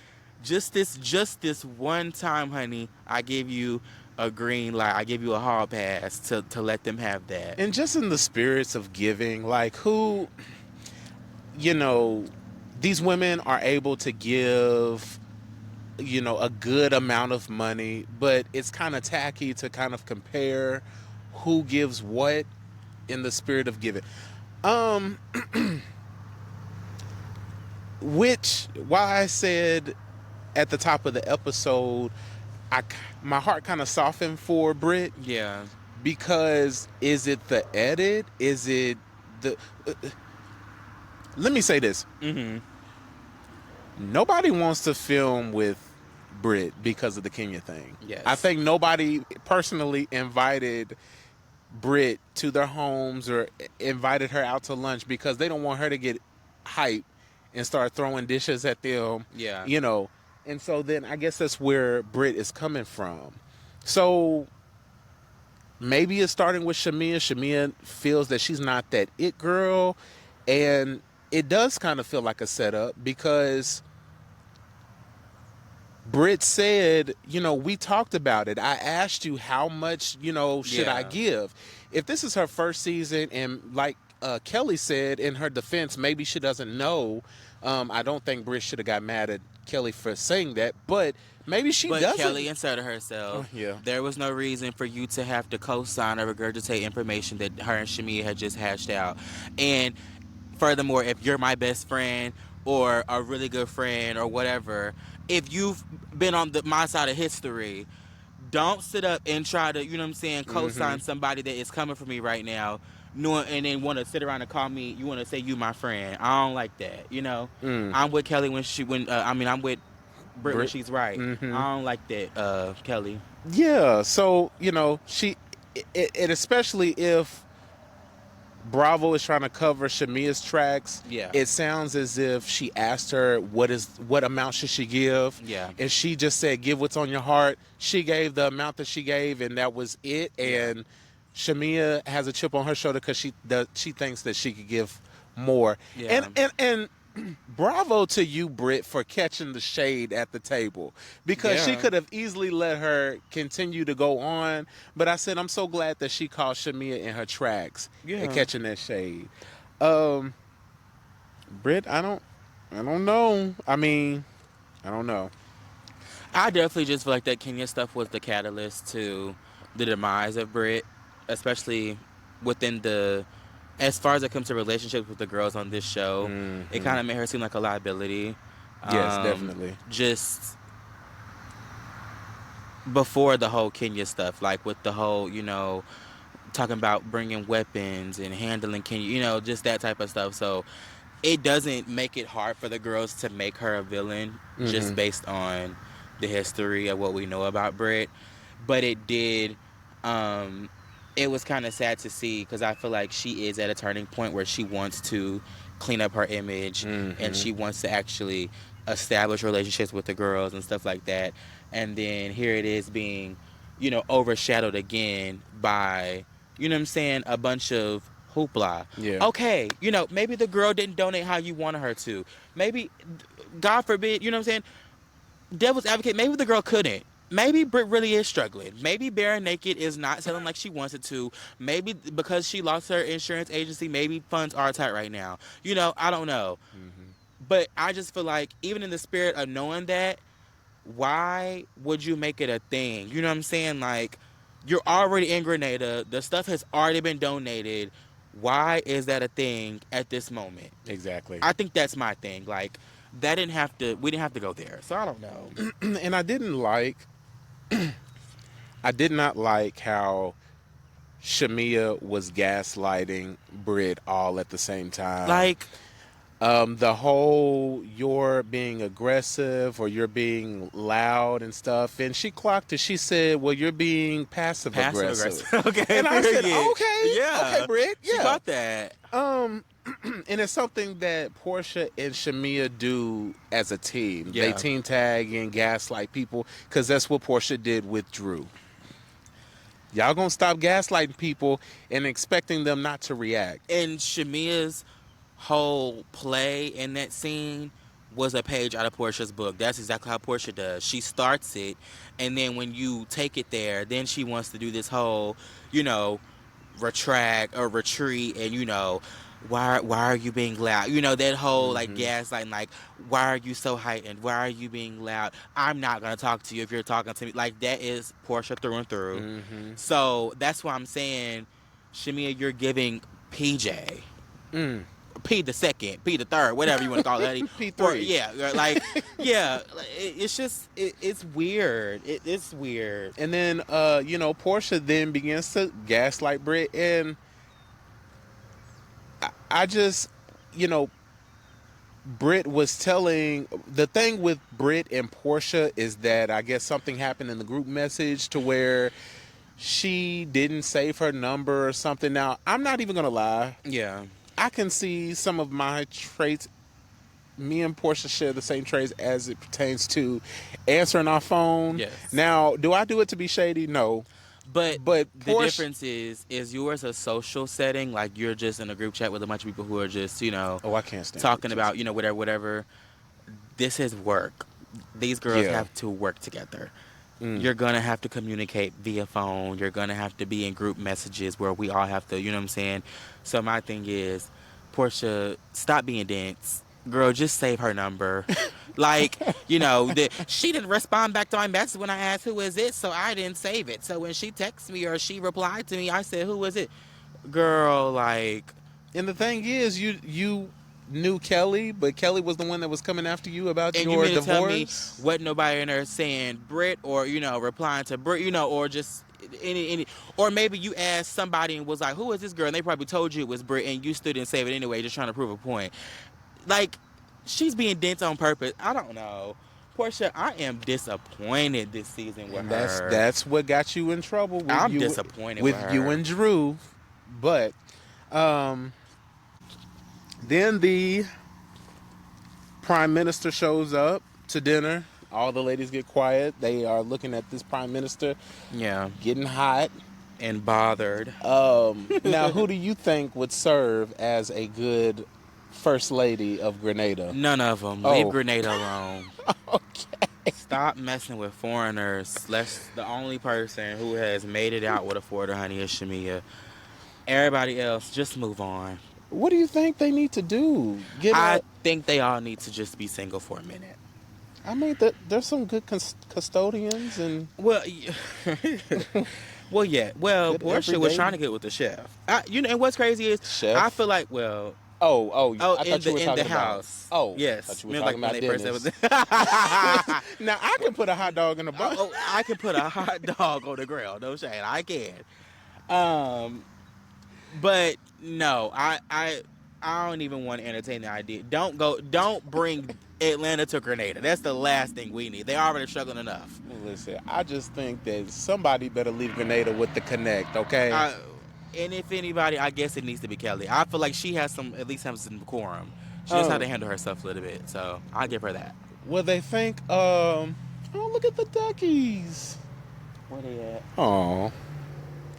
just this one time, honey, I give you a green light. I give you a hall pass to let them have that. And just in the spirits of giving, like, who, you know, these women are able to give, you know, a good amount of money, but it's kind of tacky to kind of compare who gives what in the spirit of giving. Which, why I said at the top of the episode, my heart kind of softened for Britt. Yeah. Because is it the edit? Is it the... let me say this. Nobody wants to film with Britt because of the Kenya thing. Yes. I think nobody personally invited Britt to their homes or invited her out to lunch because they don't want her to get hyped and start throwing dishes at them. Yeah. You know. And so then I guess that's where Britt is coming from. So maybe it's starting with Shamia. Shamia feels that she's not that it girl. And it does kind of feel like a setup because Britt said, you know, we talked about it. I asked you how much, you know, should I give? If this is her first season, and like Kelly said in her defense, maybe she doesn't know. I don't think Britt should have got mad at Kelly for saying that, but maybe she doesn't. But Kelly inserted herself. There was no reason for you to have to co-sign or regurgitate information that her and Shamia had just hashed out. And furthermore, if you're my best friend or a really good friend or whatever, if you've been on my side of history, don't sit up and try to, you know what I'm saying, co-sign somebody that is coming for me right now, knowing, and then want to sit around and call me, you want to say you my friend. I don't like that, you know. I'm with Kelly I'm with Britt when she's right. I don't like that, Kelly. Yeah, so, you know, and especially if Bravo is trying to cover Shamia's tracks. Yeah. It sounds as if she asked her what amount should she give. Yeah. And she just said, give what's on your heart. She gave the amount that she gave, and that was it. And Shamia has a chip on her shoulder because she thinks that she could give more. Yeah. And bravo to you, Britt, for catching the shade at the table, because she Yeah. could have easily let her continue to go on. But I said, I'm so glad that she caught Shamia in her tracks and Yeah. catching that shade. Um, Britt, I don't know. I mean, I don't know. I definitely just feel like that Kenya stuff was the catalyst to the demise of Brit, especially within the. As far as it comes to relationships with the girls on this show, it kind of made her seem like a liability. Yes, definitely. Just before the whole Kenya stuff, like with the whole, talking about bringing weapons and handling Kenya, just that type of stuff. So it doesn't make it hard for the girls to make her a villain just based on the history of what we know about Britt. But it did, it was kind of sad to see, because I feel like she is at a turning point where she wants to clean up her image and she wants to actually establish relationships with the girls and stuff like that. And then here it is being, overshadowed again by, you know what I'm saying, a bunch of hoopla. Yeah. Okay, maybe the girl didn't donate how you wanted her to. Maybe, God forbid, you know what I'm saying? Devil's advocate, maybe the girl couldn't. Maybe Britt really is struggling. Maybe Bare Naked is not selling like she wants it to. Maybe because she lost her insurance agency, maybe funds are tight right now. I don't know. But I just feel like, even in the spirit of knowing that, why would you make it a thing? You know what I'm saying? Like, you're already in Grenada. The stuff has already been donated. Why is that a thing at this moment? Exactly. I think that's my thing. Like, we didn't have to go there. So I don't know. And I did not like how Shamia was gaslighting Britt all at the same time. Like, the whole you're being aggressive or you're being loud and stuff. And she clocked it. She said, well, you're being passive aggressive. Okay. And I said, period. okay. Yeah. Okay, Britt. She Yeah. got that. And it's something that Portia and Shamia do as a team. Yeah. They team tag and gaslight people, because that's what Portia did with Drew. Y'all gonna stop gaslighting people and expecting them not to react. And Shamia's whole play in that scene was a page out of Portia's book. That's exactly how Portia does. She starts it, and then when you take it there, then she wants to do this whole, retract or retreat, and why are you being loud? That whole like gaslighting, like, why are you so heightened? Why are you being loud? I'm not gonna talk to you if you're talking to me. Like, that is Portia through and through. So that's why I'm saying, Shamia, you're giving PJ. P the second, P the third, whatever you want to call it. P3. It's just, it's weird. It's weird. And then, Portia then begins to gaslight Britt. And I just, Britt was telling, the thing with Britt and Portia is that I guess something happened in the group message to where she didn't save her number or something. Now, I'm not even going to lie. Yeah. I can see some of my traits. Me and Portia share the same traits as it pertains to answering our phone. Yes. Now, do I do it to be shady? No. But the Portia, difference is yours a social setting, like you're just in a group chat with a bunch of people who are just, oh, I can't stand talking it. about, whatever. This is work. These girls have to work together. You're going to have to communicate via phone. You're going to have to be in group messages where we all have to, you know what I'm saying? So my thing is, Portia, stop being dense. Girl, just save her number. Like, she didn't respond back to my message when I asked who is it, so I didn't save it. So when she texted me or she replied to me, I said, who is it? Girl, like... And the thing is, you knew Kelly, but Kelly was the one that was coming after you about and your you mean divorce. to tell me what nobody in there saying Britt or replying to Britt, or just any, or maybe you asked somebody and was like, who is this girl? And they probably told you it was Britt, and you still didn't save it anyway, just trying to prove a point. Like, she's being dense on purpose. I don't know. Portia, I am disappointed this season with her. That's what got you in trouble. I'm disappointed with her. You and Drew, but then the Prime Minister shows up to dinner. All the ladies get quiet. They are looking at this Prime Minister. Yeah. Getting hot. And bothered. Now, who do you think would serve as a good first lady of Grenada? None of them. Oh. Leave Grenada alone. Okay. Stop messing with foreigners. The only person who has made it out with a Florida honey is Shamia. Everybody else, just move on. What do you think they need to do? I think they all need to just be single for a minute. I mean, there's some good custodians and. Well, well, yeah. Well, Good Portia was everyday- trying to get with the chef. And what's crazy is Chef? I feel like, well, Oh, oh, I in thought you were the talking house. About, oh, yes. I thought you were Remember, talking like, about when they Dennis. first Now I can put a hot dog in the box. Oh, I can put a hot dog on the grill. No shade, I can. But no, I don't even want to entertain the idea. Don't bring Atlanta to Grenada. That's the last thing we need. They already struggling enough. Listen, I just think that somebody better leave Grenada with the connect, okay? And if anybody, I guess it needs to be Kelly. I feel like she has at least has some decorum. She knows how to handle herself a little bit, so I'll give her that. Well, they think, oh, look at the duckies. Where they at? Oh,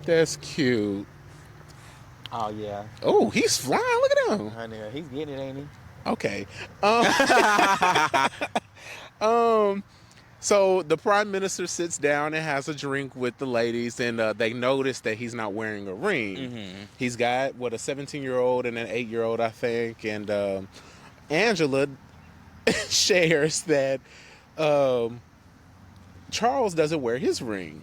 that's cute. Oh yeah. Oh, he's flying. Look at him. Honey, he's getting it, ain't he? Okay. So the prime minister sits down and has a drink with the ladies, and they notice that he's not wearing a ring. Mm-hmm. He's got, a 17-year-old and an 8-year-old, I think. And Angela shares that Charles doesn't wear his ring.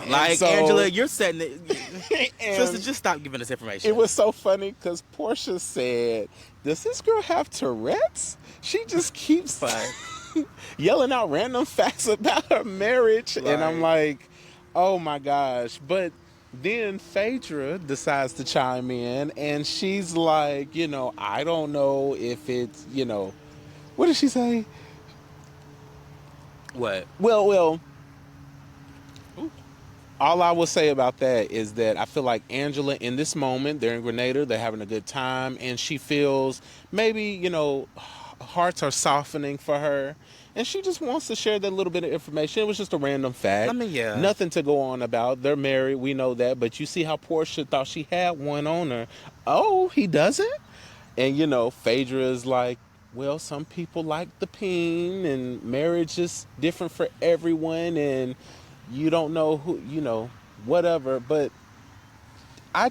Like, so, Angela, you're setting it. Sister, just stop giving us information. It was so funny because Portia said, does this girl have Tourette's? She just keeps yelling out random facts about her marriage. Like, and I'm like, oh my gosh. But then Phaedra decides to chime in, and she's like, I don't know if it's, what did she say? What? Well, all I will say about that is that I feel like Angela, in this moment, they're in Grenada, they're having a good time, and she feels maybe, hearts are softening for her, and she just wants to share that little bit of information. It was just a random fact. I mean, yeah. Nothing to go on about. They're married, we know that, but you see how Portia thought she had one on her. Oh, he doesn't? And, Phaedra is like, well, some people like the peen, and marriage is different for everyone, and you don't know who, whatever. But I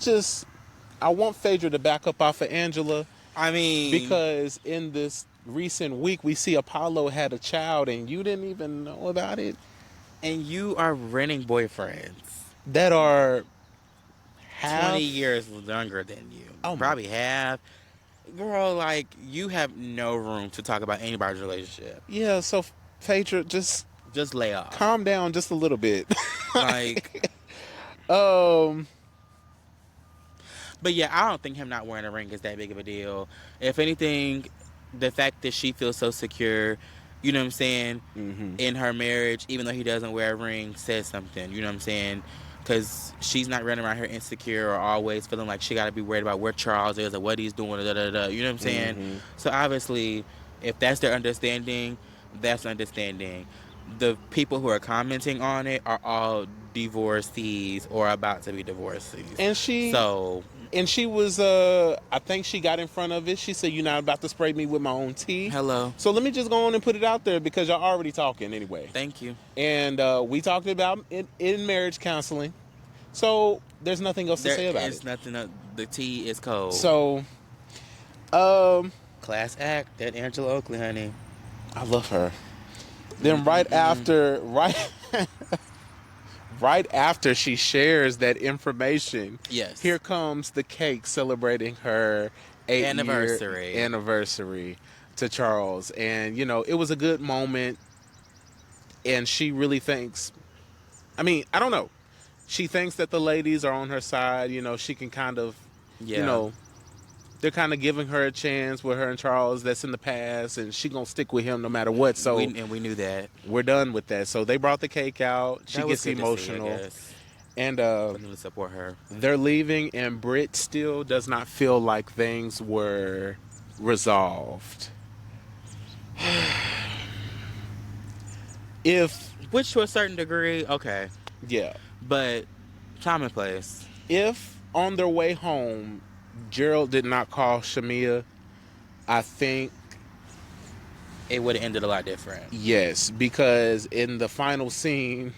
want Phaedra to back up off of Angela. I mean, because in this recent week, we see Apollo had a child and you didn't even know about it. And you are renting boyfriends that are 20 years younger than you. Oh, probably half. Girl, like, you have no room to talk about anybody's relationship. Yeah, so Phaedra, just lay off. Calm down just a little bit. Like, but yeah, I don't think him not wearing a ring is that big of a deal. If anything, the fact that she feels so secure, you know what I'm saying, in her marriage, even though he doesn't wear a ring, says something, you know what I'm saying? Because she's not running around here insecure or always feeling like she got to be worried about where Charles is or what he's doing, you know what I'm saying? So obviously, if that's their understanding, that's understanding. The people who are commenting on it are all divorcees or about to be divorcees. And she was, I think she got in front of it. She said, you're not about to spray me with my own tea. Hello. So let me just go on and put it out there because y'all already talking anyway. Thank you. And we talked about it in marriage counseling. So there's nothing else to say about it. There's nothing. The tea is cold. So, class act, that Angela Oakley, honey. I love her. Then right after she shares that information, yes, here comes the cake celebrating her 8-year anniversary to Charles. And, it was a good moment. And she really thinks, I don't know. She thinks that the ladies are on her side. She can kind of, they're kind of giving her a chance with her and Charles that's in the past, and she gonna stick with him no matter what. So we knew that. We're done with that. So they brought the cake out. She gets emotional, and to support her. They're leaving, and Britt still does not feel like things were resolved. Which to a certain degree, okay, yeah, but time and place. If on their way home Gerald did not call Shamia, I think It would have ended a lot different. yes, because in the final scene,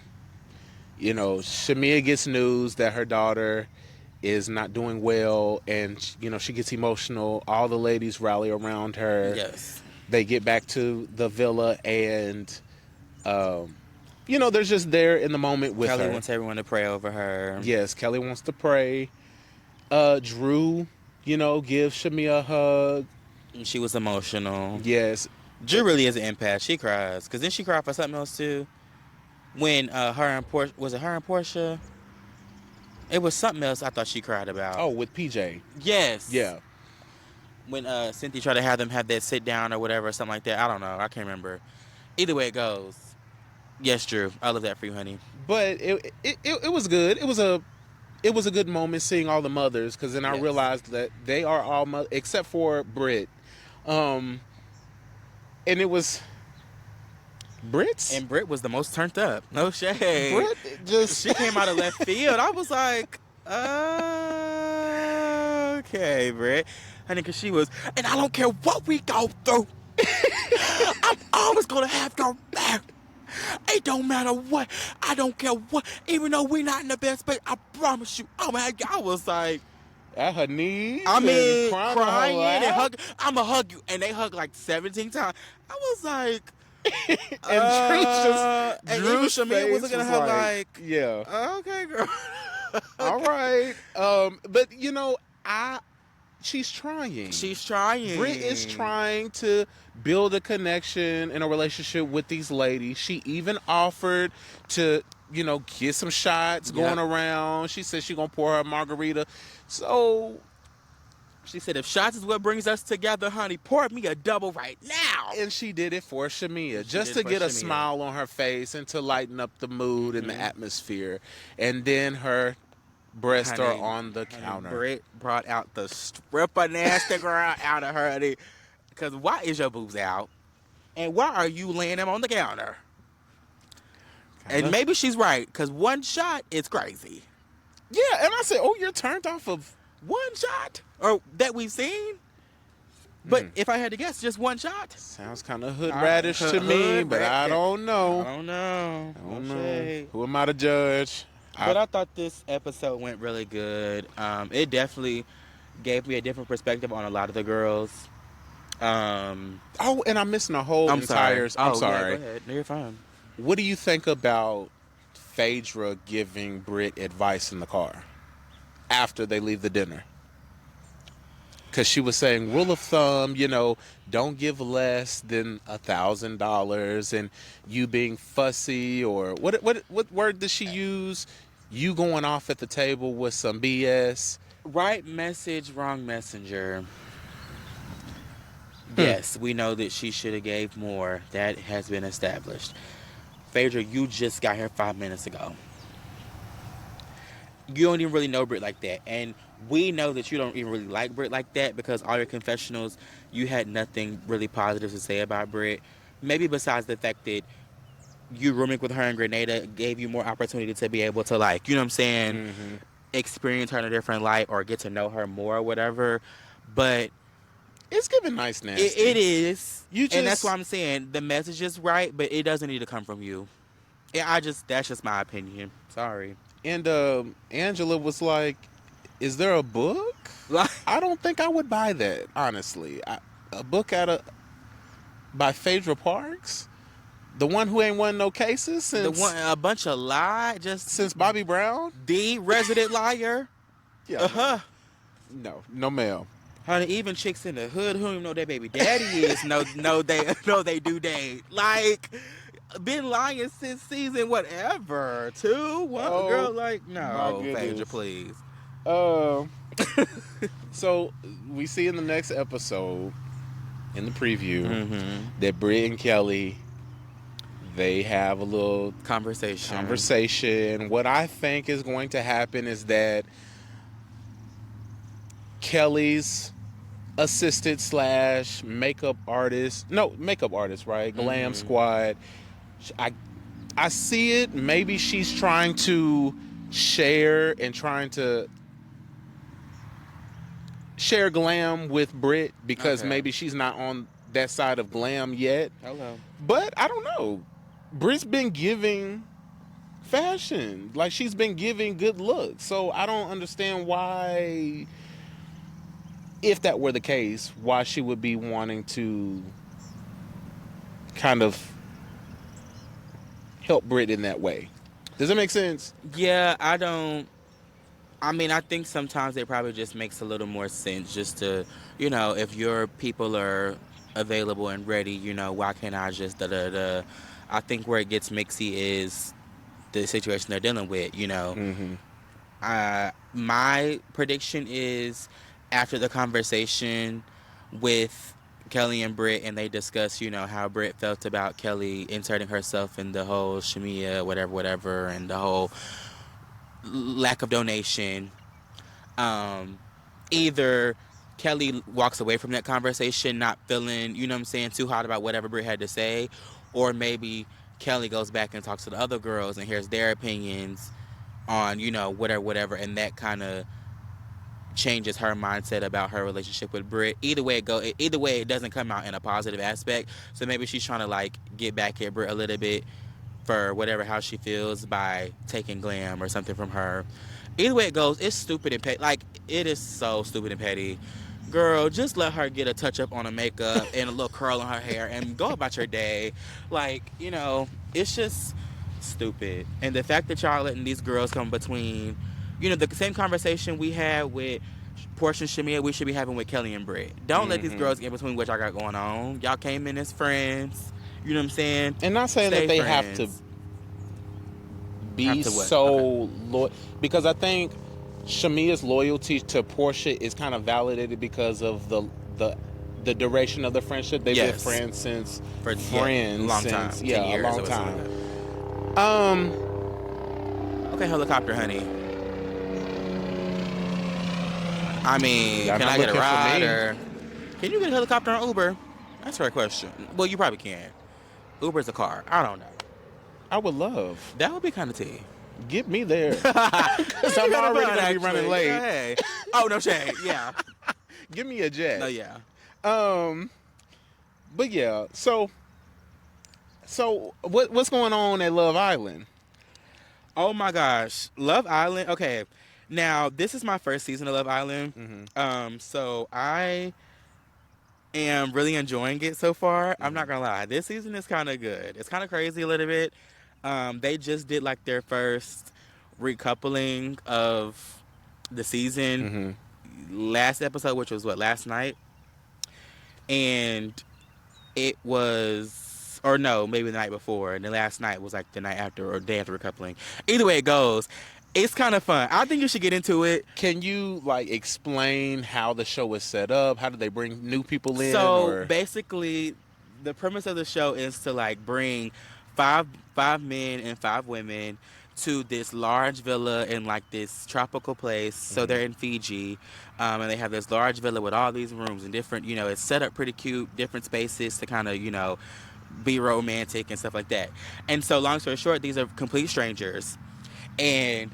Shamia gets news that her daughter is not doing well, and she gets emotional. All the ladies rally around her. Yes. They get back to the villa, and they're just there in the moment with Kelly her. wants everyone to pray over her. Yes, Kelly wants to pray. Drew, gives Shamia a hug. She was emotional. Yes. Drew really is an empath. She cries. Because then she cried for something else, too. When her and Portia... Was it her and Portia? It was something else I thought she cried about. Oh, with PJ. Yes. Yeah. When Cynthia tried to have them have that sit down or whatever, or something like that. I don't know. I can't remember. Either way it goes. Yes, Drew. I love that for you, honey. But it was good. It was a good moment seeing all the mothers, because then I realized that they are all mothers except for Britt. And it was Britt's. And Britt was the most turned up. No shade. Britt She came out of left field. I was like, okay, Britt. Honey, because she was, and I don't care what we go through. I'm always going to have your back. It don't matter what. I don't care what. Even though we're not in the best space, I promise you. Oh, man, I was like, at her knees. I mean, crying and hug. I'm going to hug you. And they hugged like 17 times. I was like, and Drew Shamia was looking at her like, yeah, okay, girl. all right. But she's trying. She's trying. Britt is trying to build a connection and a relationship with these ladies. She even offered to, get some shots going around. She said she's gonna pour her a margarita. So she said, if shots is what brings us together, honey, pour me a double right now. And she did it for Shamia, just to get a smile on her face and to lighten up the mood and the atmosphere. And then her breasts are on the counter. Britt brought out the stripper nasty girl out of her. Because why is your boobs out? And why are you laying them on the counter? And maybe she's right, because one shot is crazy. Yeah, and I said, oh, you're turned off of one shot? Or that we've seen? But if I had to guess, just one shot? Sounds kind of hood radish to me, but I don't know. I don't know. Who am I to judge? But I thought this episode went really good. It definitely gave me a different perspective on a lot of the girls. And I'm missing a whole entire... I'm sorry. Yeah, go ahead. No, you're fine. What do you think about Phaedra giving Britt advice in the car after they leave the dinner? Because she was saying, rule of thumb, don't give less than $1,000, and you being fussy, or what word did she use? You going off at the table with some BS. Right message, wrong messenger. Yes, we know that she should have gave more. That has been established. Phaedra, you just got here 5 minutes ago. You don't even really know Britt like that. And we know that you don't even really like Britt like that, because all your confessionals, you had nothing really positive to say about Britt. Maybe besides the fact that you rooming with her in Grenada gave you more opportunity to be able to, like, you know what I'm saying, experience her in a different light or get to know her more or whatever. But it's giving nice nasty. It is. And that's why I'm saying the message is right, but it doesn't need to come from you. That's just my opinion. Sorry. And Angela was like, is there a book? I don't think I would buy that, honestly. A book by Phaedra Parks? The one who ain't won no cases since... a bunch of lies, just... Since Bobby Brown? The resident liar? Yeah. No ma'am. Honey, even chicks in the hood who don't even know their baby daddy is, they do date. Like... Been lying since season whatever. 2, 1, girl, like, no, Phaedra, please. So we see in the next episode, in the preview, that Britt and Kelly, they have a little conversation. What I think is going to happen is that Kelly's assistant / makeup artist, right? Glam Squad. I see it. Maybe she's trying to share and trying to share glam with Britt because Okay. maybe she's not on that side of glam yet. Hello. But I don't know. Britt's been giving fashion. Like, she's been giving good looks. So I don't understand why, if that were the case, why she would be wanting to kind of help Britt in that way. Does that make sense? Yeah, I don't. I mean, I think sometimes it probably just makes a little more sense just to, if your people are available and ready, why can't I just da da da? I think where it gets mixy is the situation they're dealing with, Mm-hmm. My prediction is after the conversation with Kelly and Britt, and they discuss, how Britt felt about Kelly inserting herself in the whole Shamia, whatever, and the whole lack of donation. Either Kelly walks away from that conversation not feeling, too hot about whatever Britt had to say, or maybe Kelly goes back and talks to the other girls and hears their opinions on, whatever, and that kind of changes her mindset about her relationship with Britt. Either way it doesn't come out in a positive aspect. So maybe she's trying to like get back at Britt a little bit for whatever how she feels by taking glam or something from her. Either way it goes, it's stupid and petty. Like, it is so stupid and petty. Girl, just let her get a touch up on her makeup and a little curl in her hair and go about your day. Like, it's just stupid. And the fact that y'all letting these girls come between, the same conversation we had with Portia and Shamia, we should be having with Kelly and Britt. Don't let these girls get in between what y'all got going on. Y'all came in as friends. You know what I'm saying? And not saying Stay that they friends. have to be so loyal, because I think Shamia's loyalty to Portia is kind of validated because of the duration of the friendship. They've been friends since a long time. 10 years, a long or time. Okay, helicopter, honey. I mean, Y'all can not I get a looking for ride, me. or can you get a helicopter on Uber? That's a fair question. Well, you probably can. Uber's a car. I don't know. I would love. That would be kind of tea. Get me there. Because I'm already going to be running late. Hey. Oh, no shade. Yeah. Give me a jet. No, yeah. But yeah, so what's going on at Love Island? Oh my gosh, Love Island. Okay, now this is my first season of Love Island. Mm-hmm. So I am really enjoying it so far. I'm not gonna lie, this season is kind of good. It's kind of crazy a little bit. They just did like their first recoupling of the season last episode, which was last night, and it was, or no, maybe the night before, and the last night was like the night after or day after recoupling. Either way it goes, it's kind of fun. I think you should get into it. Can you like explain how the show is set up? How do they bring new people in? So basically, the premise of the show is to like bring five men and 5 women to this large villa in like this tropical place. So they're in Fiji, and they have this large villa with all these rooms and different, it's set up pretty cute, different spaces to kind of, be romantic and stuff like that. And so long story short, these are complete strangers, and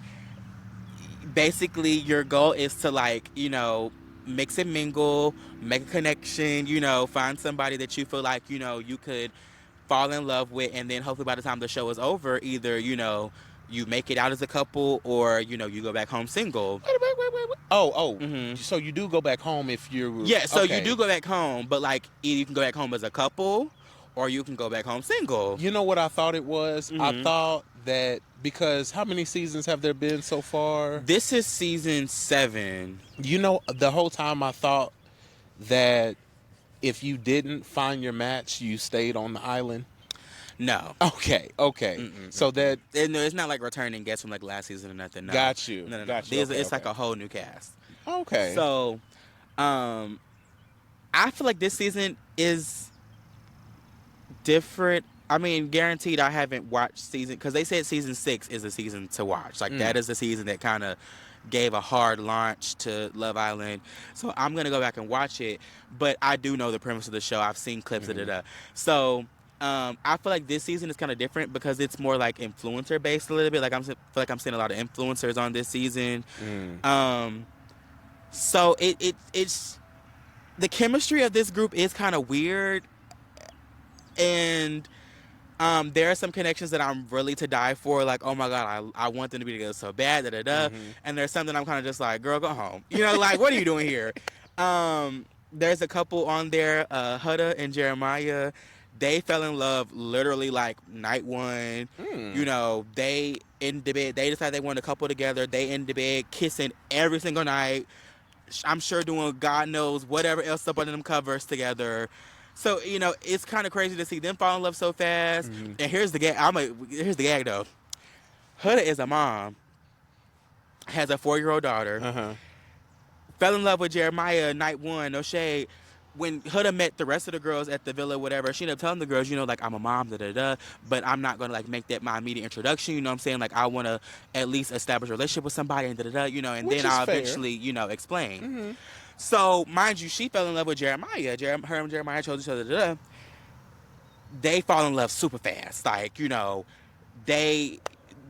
basically your goal is to like, mix and mingle, make a connection, find somebody that you feel like, you could fall in love with, and then hopefully by the time the show is over, either, you make it out as a couple, or, you go back home single. Wait. Oh. So you do go back home if you're... Yeah, so okay. you do go back home, but like either you can go back home as a couple, or you can go back home single. You know what I thought it was? I thought that because how many seasons have there been so far? This is season 7. The whole time I thought that if you didn't find your match, you stayed on the island. No. Okay. So that... No, it's not like returning guests from like last season or nothing. No. Got you. No. Got you. It's like a whole new cast. Okay. So, I feel like this season is different. I mean, guaranteed I haven't watched season, because they said season 6 is a season to watch. Like, that is the season that kind of gave a hard launch to Love Island. So I'm going to go back and watch it. But I do know the premise of the show. I've seen clips of it. So I feel like this season is kind of different because it's more like influencer based a little bit. Like I feel like I'm seeing a lot of influencers on this season. So it's the chemistry of this group is kind of weird, and there are some connections that I'm really to die for. Like, oh my god, I want them to be together so bad. Da da da. And there's something I'm kind of just like, girl, go home. You know, like, what are you doing here? There's a couple on there, Huda and Jeremiah. They fell in love literally like night one. You know, they in the bed. They decided they wanted a couple together. They in the bed kissing every single night. I'm sure doing God knows whatever else up under them covers together. So, you know, it's kind of crazy to see them fall in love so fast. And here's the gag. Here's the gag though. Huda is a mom, has a 4-year-old daughter. Fell in love with Jeremiah night one. No shade. When Huda met the rest of the girls at the villa, whatever, she ended up telling the girls, you know, like, I'm a mom, da da da, but I'm not gonna like make that my immediate introduction. You know what I'm saying? Like, I want to at least establish a relationship with somebody, and da da da. You know, and Which then is I'll fair. eventually, you know, explain. So, mind you, she fell in love with Jeremiah. Her and Jeremiah chose each other. Da, da. They fall in love super fast. Like, you know,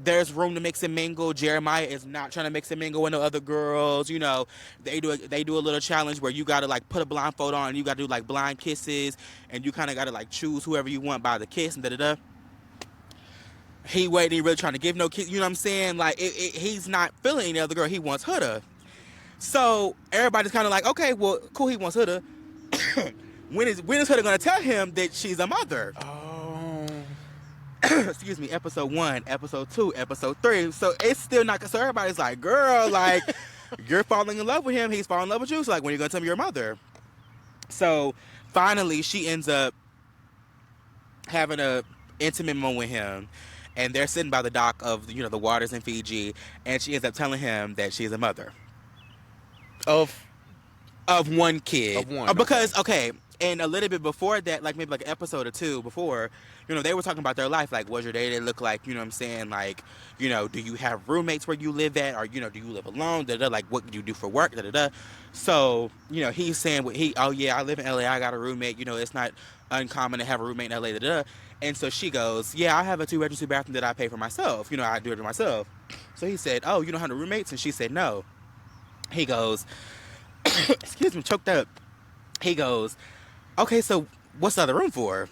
there's room to mix and mingle. Jeremiah is not trying to mix and mingle with no other girls. You know, they do a little challenge where you gotta like put a blindfold on and you gotta do like blind kisses, and you kind of gotta like choose whoever you want by the kiss and da da da. He wasn't even really trying to give no kiss. You know what I'm saying? Like, he's not feeling any other girl. He wants Huda. So everybody's kind of like, okay, well, cool. He wants Huda. when is Huda gonna tell him that she's a mother? Excuse me, episode 1, episode 2, episode 3. So it's still not. So everybody's like, girl, like, you're falling in love with him. He's falling in love with you. So like, when are you gonna tell me you're a mother? So finally, she ends up having a intimate moment with him, and they're sitting by the dock of, you know, the waters in Fiji, and she ends up telling him that she's a mother Of one kid. Of one, Because okay, and a little bit before that, like maybe like an episode or two before, you know, they were talking about their life. Like, what's your day-to-day look like? You know what I'm saying? Like, you know, do you have roommates where you live at? Or, you know, do you live alone? Da, da, like, what do you do for work? Da, da, da. So, you know, he's saying, oh, yeah, I live in LA. I got a roommate. You know, it's not uncommon to have a roommate in LA. Da, da, da. And so she goes, yeah, I have a 2-bedroom, 2-bathroom that I pay for myself. You know, I do it myself. So he said, oh, you don't have no roommates? And she said, no. He goes, excuse me, choked up. He goes, okay, so what's the other room for?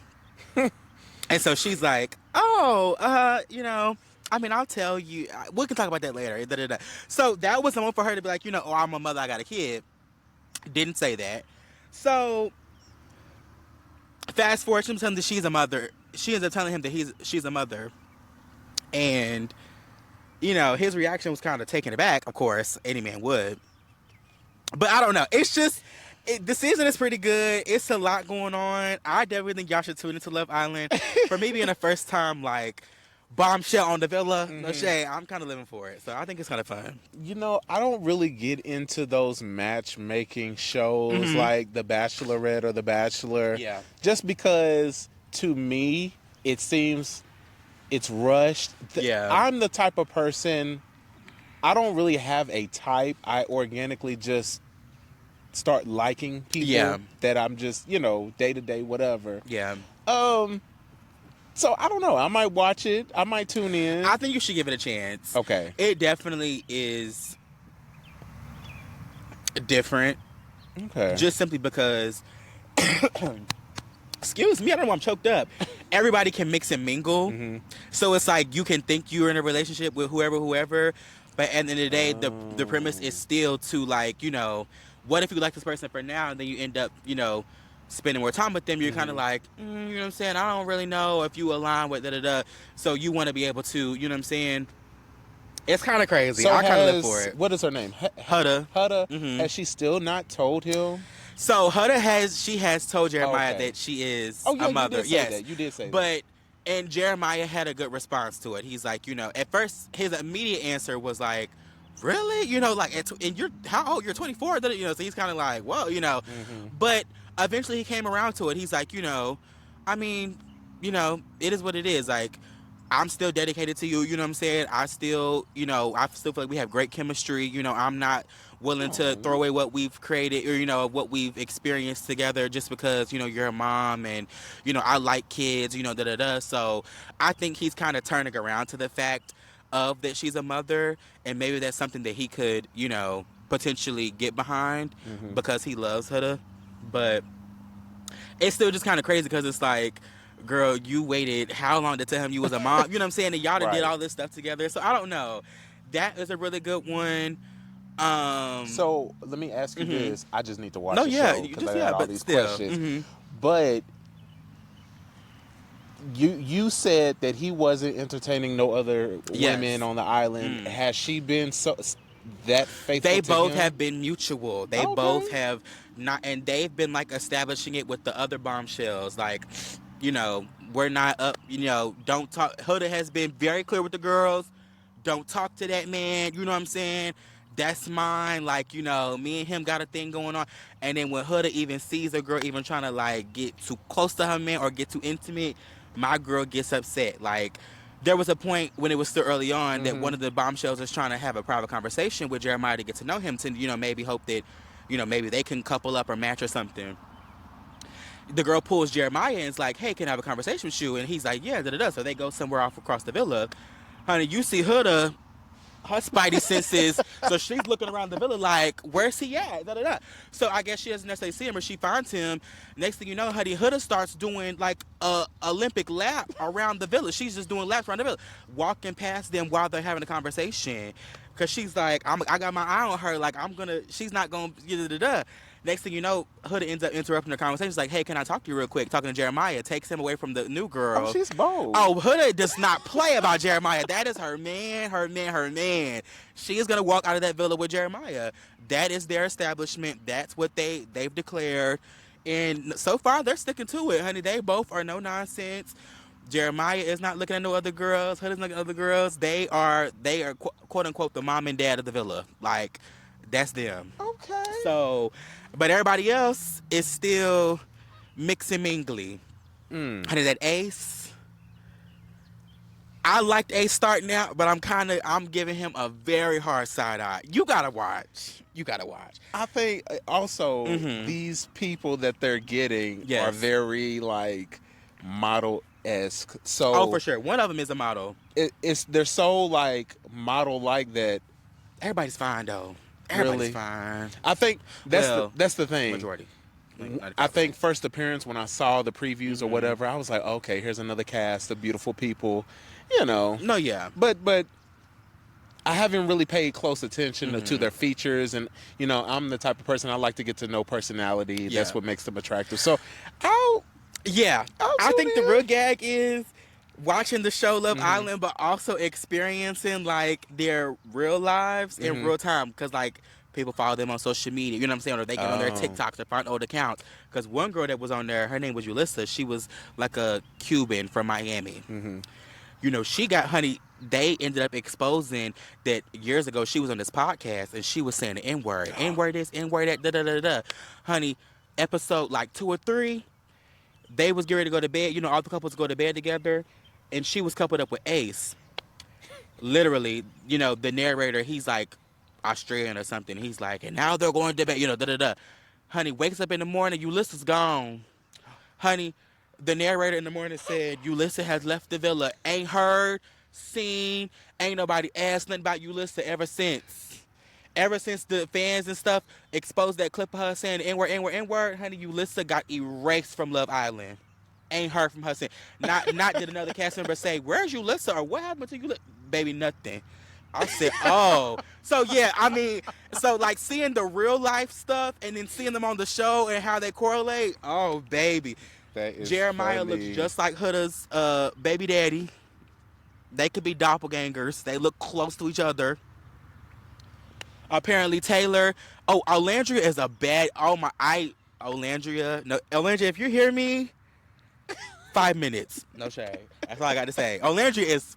And so she's like, oh, you know, I mean, I'll tell you. We can talk about that later. Da, da, da. So that was the one for her to be like, you know, oh, I'm a mother, I got a kid. Didn't say that. So fast forward, she's telling him that she's a mother. She ends up telling him that she's a mother. And, you know, his reaction was kind of taken aback, of course. Any man would. But I don't know. It's just... the season is pretty good. It's a lot going on. I definitely think y'all should tune into Love Island. For me being a first time, like, bombshell on the villa, no shade, I'm kind of living for it. So I think it's kind of fun. You know, I don't really get into those matchmaking shows like The Bachelorette or The Bachelor. Yeah. Just because, to me, it seems it's rushed. Yeah. I'm the type of person, I don't really have a type. I organically just start liking people that I'm just, you know, day to day, whatever. Yeah. So I don't know. I might watch it. I might tune in. I think you should give it a chance. Okay. It definitely is different. Okay. Just simply because, excuse me, I don't know, I'm choked up. Everybody can mix and mingle. So it's like you can think you're in a relationship with whoever. But at the end of the day, the premise is still to, like, you know, what if you like this person for now and then you end up, you know, spending more time with them? You're kind of like, you know what I'm saying? I don't really know if you align with da-da-da. So you want to be able to, you know what I'm saying? It's kind of crazy. So I kind of live for it. What is her name? Huda. Huda. Has she still not told him? So Huda has told Jeremiah that she is a mother. You did say that. You did say that. But, and Jeremiah had a good response to it. He's like, you know, at first his immediate answer was like, really? You know, like, and you're, how old? You're 24? You know, so he's kind of like, whoa, you know. But eventually he came around to it. He's like, you know, I mean, you know, it is what it is. Like, I'm still dedicated to you, you know what I'm saying? I still feel like we have great chemistry. You know, I'm not willing to throw away what we've created or, you know, what we've experienced together just because, you know, you're a mom and, you know, I like kids, you know, da-da-da. So I think he's kind of turning around to the fact of that she's a mother, and maybe that's something that he could, you know, potentially get behind because he loves Huda. But it's still just kind of crazy because it's like, girl, you waited how long to tell him you was a mom? You know what I'm saying? And y'all done did Right. all this stuff together. So I don't know. That is a really good one. So let me ask you this. I just need to watch No, the yeah, show you because just I got all but these still, questions. But you said that he wasn't entertaining no other Yes. women on the island. Has she been so that faithful They to both him? have been mutual. They Okay. both have not, and they've been like establishing it with the other bombshells. Like, you know, we're not up. You know, don't talk. Huda has been very clear with the girls. Don't talk to that man. You know what I'm saying? That's mine. Like, you know, me and him got a thing going on. And then when Huda even sees a girl even trying to like get too close to her man or get too intimate, my girl gets upset. Like, there was a point when it was still early on that one of the bombshells was trying to have a private conversation with Jeremiah to get to know him, to, you know, maybe hope that, you know, maybe they can couple up or match or something. The girl pulls Jeremiah and is like, hey, can I have a conversation with you? And he's like, yeah, da-da-da. So they go somewhere off across the villa. Honey, you see Huda, her spidey senses, so she's looking around the villa like, where's he at? Da, da, da. So I guess she doesn't necessarily see him, or she finds him. Next thing you know, honey, Huda starts doing like a Olympic lap around the villa. She's just doing laps around the villa, walking past them while they're having a conversation. Cause she's like, I got my eye on her. Like, she's not gonna, da, da, da. Next thing you know, Huda ends up interrupting the conversation. She's like, hey, can I talk to you real quick? Talking to Jeremiah. Takes him away from the new girl. Oh, she's bold. Oh, Huda does not play about Jeremiah. That is her man, her man, her man. She is going to walk out of that villa with Jeremiah. That is their establishment. That's what they've declared. And so far, they're sticking to it, honey. They both are no nonsense. Jeremiah is not looking at no other girls. Huda's not looking at other girls. They are quote unquote the mom and dad of the villa. Like, that's them. Okay. So, but everybody else is still mix and mingly. Honey, that Ace. I liked Ace starting out, but I'm giving him a very hard side eye. You gotta watch. I think also these people that they're getting Yes. are very like model-esque. So Oh, for sure. One of them is a model. they're so like model-like that. Everybody's fine though. Everybody's Really? fine. I think Well, that's the thing. Majority. I think first appearance when I saw the previews or whatever, I was like, okay, here's another cast of beautiful people, you know. No, yeah. But I haven't really paid close attention to their features, and you know, I'm the type of person I like to get to know personality. Yeah. That's what makes them attractive. So, Yeah. I'll I tune think the in. real gag is watching the show Love Island, but also experiencing like their real lives in real time. Because like people follow them on social media, you know what I'm saying? Or they get on their TikToks or find old accounts. Because one girl that was on there, her name was Ulissa. She was like a Cuban from Miami. You know, she got, honey, they ended up exposing that years ago she was on this podcast and she was saying the N-word. N-word this, N-word that, da-da-da-da. Honey, episode like 2 or 3, they was getting ready to go to bed. You know, all the couples go to bed together. And she was coupled up with Ace. Literally, you know, the narrator, he's like Australian or something. He's like, and now they're going to bed, you know, da-da-da. Honey, wakes up in the morning, Ulysses gone. Honey, the narrator in the morning said, Ulysses has left the villa. Ain't heard, seen, ain't nobody asked nothing about Ulysses ever since. Ever since the fans and stuff exposed that clip of her saying the N-word, N-word, N-word, honey, Ulysses got erased from Love Island. Ain't heard from her since. Not did another cast member say, where's Ulysses or what happened to Ulysses? Baby, nothing. I said, oh. So, yeah, I mean, so, like, seeing the real life stuff and then seeing them on the show and how they correlate, oh, baby. that is Jeremiah funny. looks just like Huda's baby daddy. They could be doppelgangers. They look close to each other. Apparently, Taylor. Oh, Olandria is a bad. Oh, Olandria. No, Olandria, if you hear me, 5 minutes. No shade. That's all I got to say. Olandria is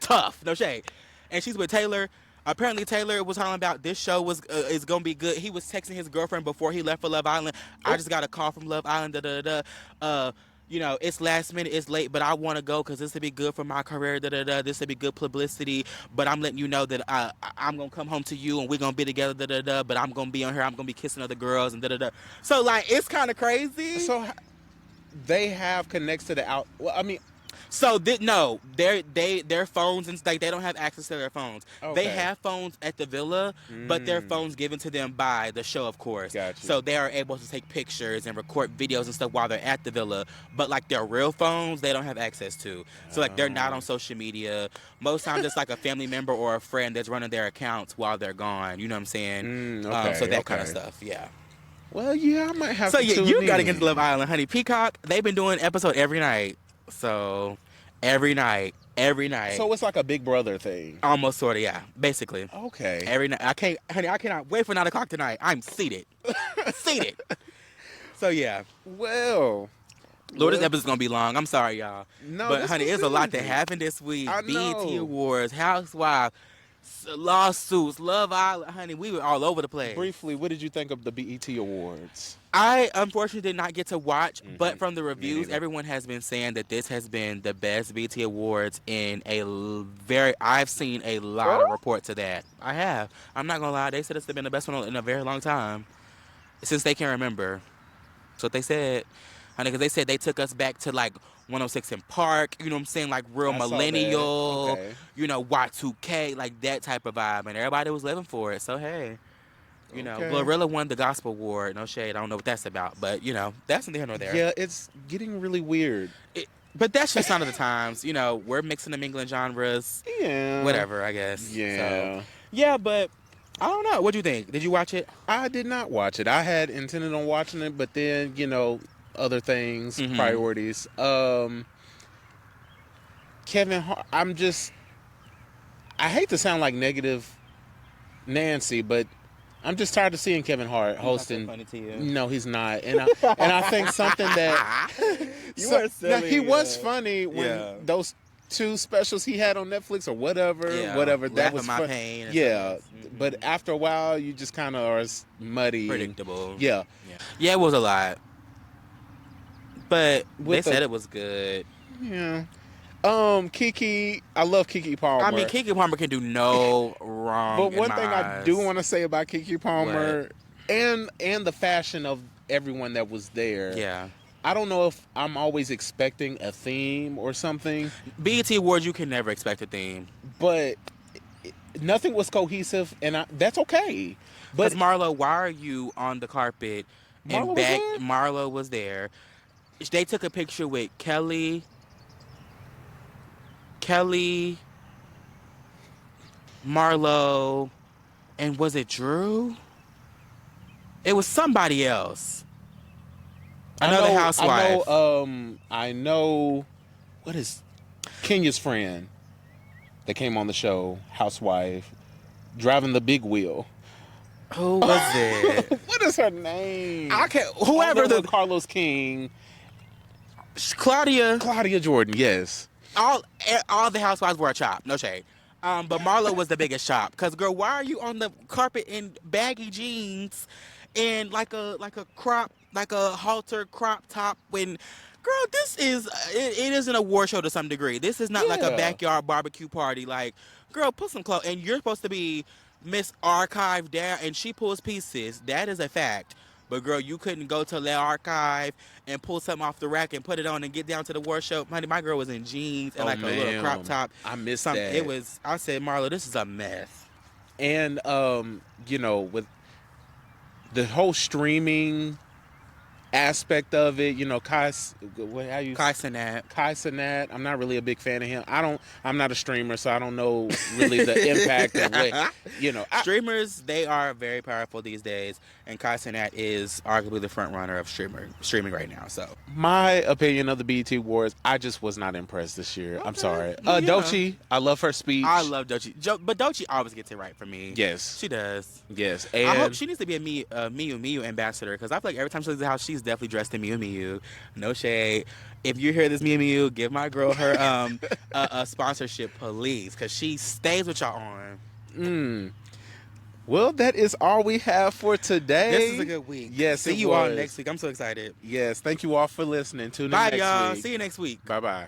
tough. No shade. And she's with Taylor. Apparently, Taylor was talking about this show is gonna be good. He was texting his girlfriend before he left for Love Island. I just got a call from Love Island. Da da da. You know, it's last minute, it's late, but I want to go because this would be good for my career. Da da da. This would be good publicity. But I'm letting you know that I'm gonna come home to you and we're gonna be together. Da da da. But I'm gonna be on here. I'm gonna be kissing other girls and da da da. So like, it's kind of crazy. So they have connects to the out. Well, I mean, So no, their phones and like they don't have access to their phones. Okay. They have phones at the villa, but their phones given to them by the show, of course. Gotcha. So they are able to take pictures and record videos and stuff while they're at the villa. But like their real phones, they don't have access to. So like they're not on social media. Most times it's like a family member or a friend that's running their accounts while they're gone. You know what I'm saying? Okay, so that kind of stuff. Yeah. Well, yeah, I might have So to yeah, tune you in. gotta get to Love Island, honey. Peacock, they've been doing episode every night. So every night. So it's like a Big Brother thing. Almost sort of, yeah. Basically. Okay. Every night. I cannot wait for 9 o'clock tonight. I'm seated. Seated. So yeah. Well, Lord, this episode's gonna be long. I'm sorry, y'all. No, but this honey, was it's a lot that easy. happened this week. I know. BET Awards, Housewives, lawsuits, Love Island. Honey, we were all over the place. briefly, what did you think of the BET Awards? I unfortunately did not get to watch, but from the reviews, neither. everyone has been saying that this has been the best BET Awards in I've seen a lot of reports of that. I have. I'm not gonna lie. They said it's been the best one in a very long time, since they can remember. That's what they said, honey. Because they said they took us back to like 106 in Park. You know what I'm saying? Like real I saw that. millennial. Okay. You know, Y2K, like that type of vibe, and everybody was living for it. So hey. You know, Okay. Glorilla won the Gospel Award. No shade. I don't know what that's about. But, you know, that's neither here nor there. Yeah, it's getting really weird. But that's just sign of the times. You know, we're mixing and mingling genres. Yeah. Whatever, I guess. Yeah. So, yeah, but I don't know. What'd you think? Did you watch it? I did not watch it. I had intended on watching it, but then, other things, Mhm. priorities. Kevin Hart, I hate to sound like negative Nancy, but I'm just tired of seeing Kevin Hart hosting. He's not so funny to you. No, he's not. And I think something that You are silly, now, he was yeah. funny when Yeah. those 2 specials he had on Netflix or whatever, Yeah, whatever. Laugh That at was My fun. Pain and Yeah, stuff. Mhm. but after a while, you just kind of are muddy. Predictable. Yeah. Yeah, it was a lot. But With they said it was good. Yeah. Kiki, I love Kiki Palmer. I mean, Keke Palmer can do no wrong. But in one my thing I eyes. do want to say about Kiki Palmer and the fashion of everyone that was there. Yeah. I don't know if I'm always expecting a theme or something, BET Awards, you can never expect a theme. but nothing was cohesive, and that's okay. But But Marlo, why are you on the carpet? Marlo was there? Marlo was there. They took a picture with Kelly, Marlo, and was it Drew? It was somebody else. Another housewife. I know. What is Kenya's friend that came on the show? Housewife, driving the big wheel. Who was it? What is her name? I can't. Whoever the the Carlos King, Claudia. Claudia Jordan. Yes. All the housewives were a chop. No shade. But Marlo was the biggest chop. Cause girl, why are you on the carpet in baggy jeans and like a halter crop top when? Girl, this is it is an award show to some degree. This is not like a Yeah. backyard barbecue party. Like, girl, put some clothes. And you're supposed to be Miss Archive down, and she pulls pieces. That is a fact. But girl, you couldn't go to the archive and pull something off the rack and put it on and get down to the award show. Honey, my girl was in jeans and Oh, like a little ma'am. crop top. I missed Something. that. It was. I said, Marlo, this is a mess. And with the whole streaming aspect of it, Kai Cenat. I'm not really a big fan of him. I'm not a streamer, so I don't know really the impact of what Streamers, they are very powerful these days, and Kai Cenat is arguably the front runner of streaming right now. So my opinion of the BET Awards, I just was not impressed this year. I'm sorry. Well, yeah. Doechii, I love her speech. I love Doechii, but Doechii always gets it right for me. Yes. She does. Yes. I And hope she needs to be a Miu ambassador, because I feel like every time she leaves the house, she's definitely dressed in Miu. No shade. If you hear this, Miu, give my girl her a sponsorship, please, because she stays with y'all on. Well, that is all we have for today. This is a good week. Yes, See it you all was. next week. I'm so excited. Yes. Thank you all for listening. Tune in Bye, next y'all. week. See you next week. Bye-bye.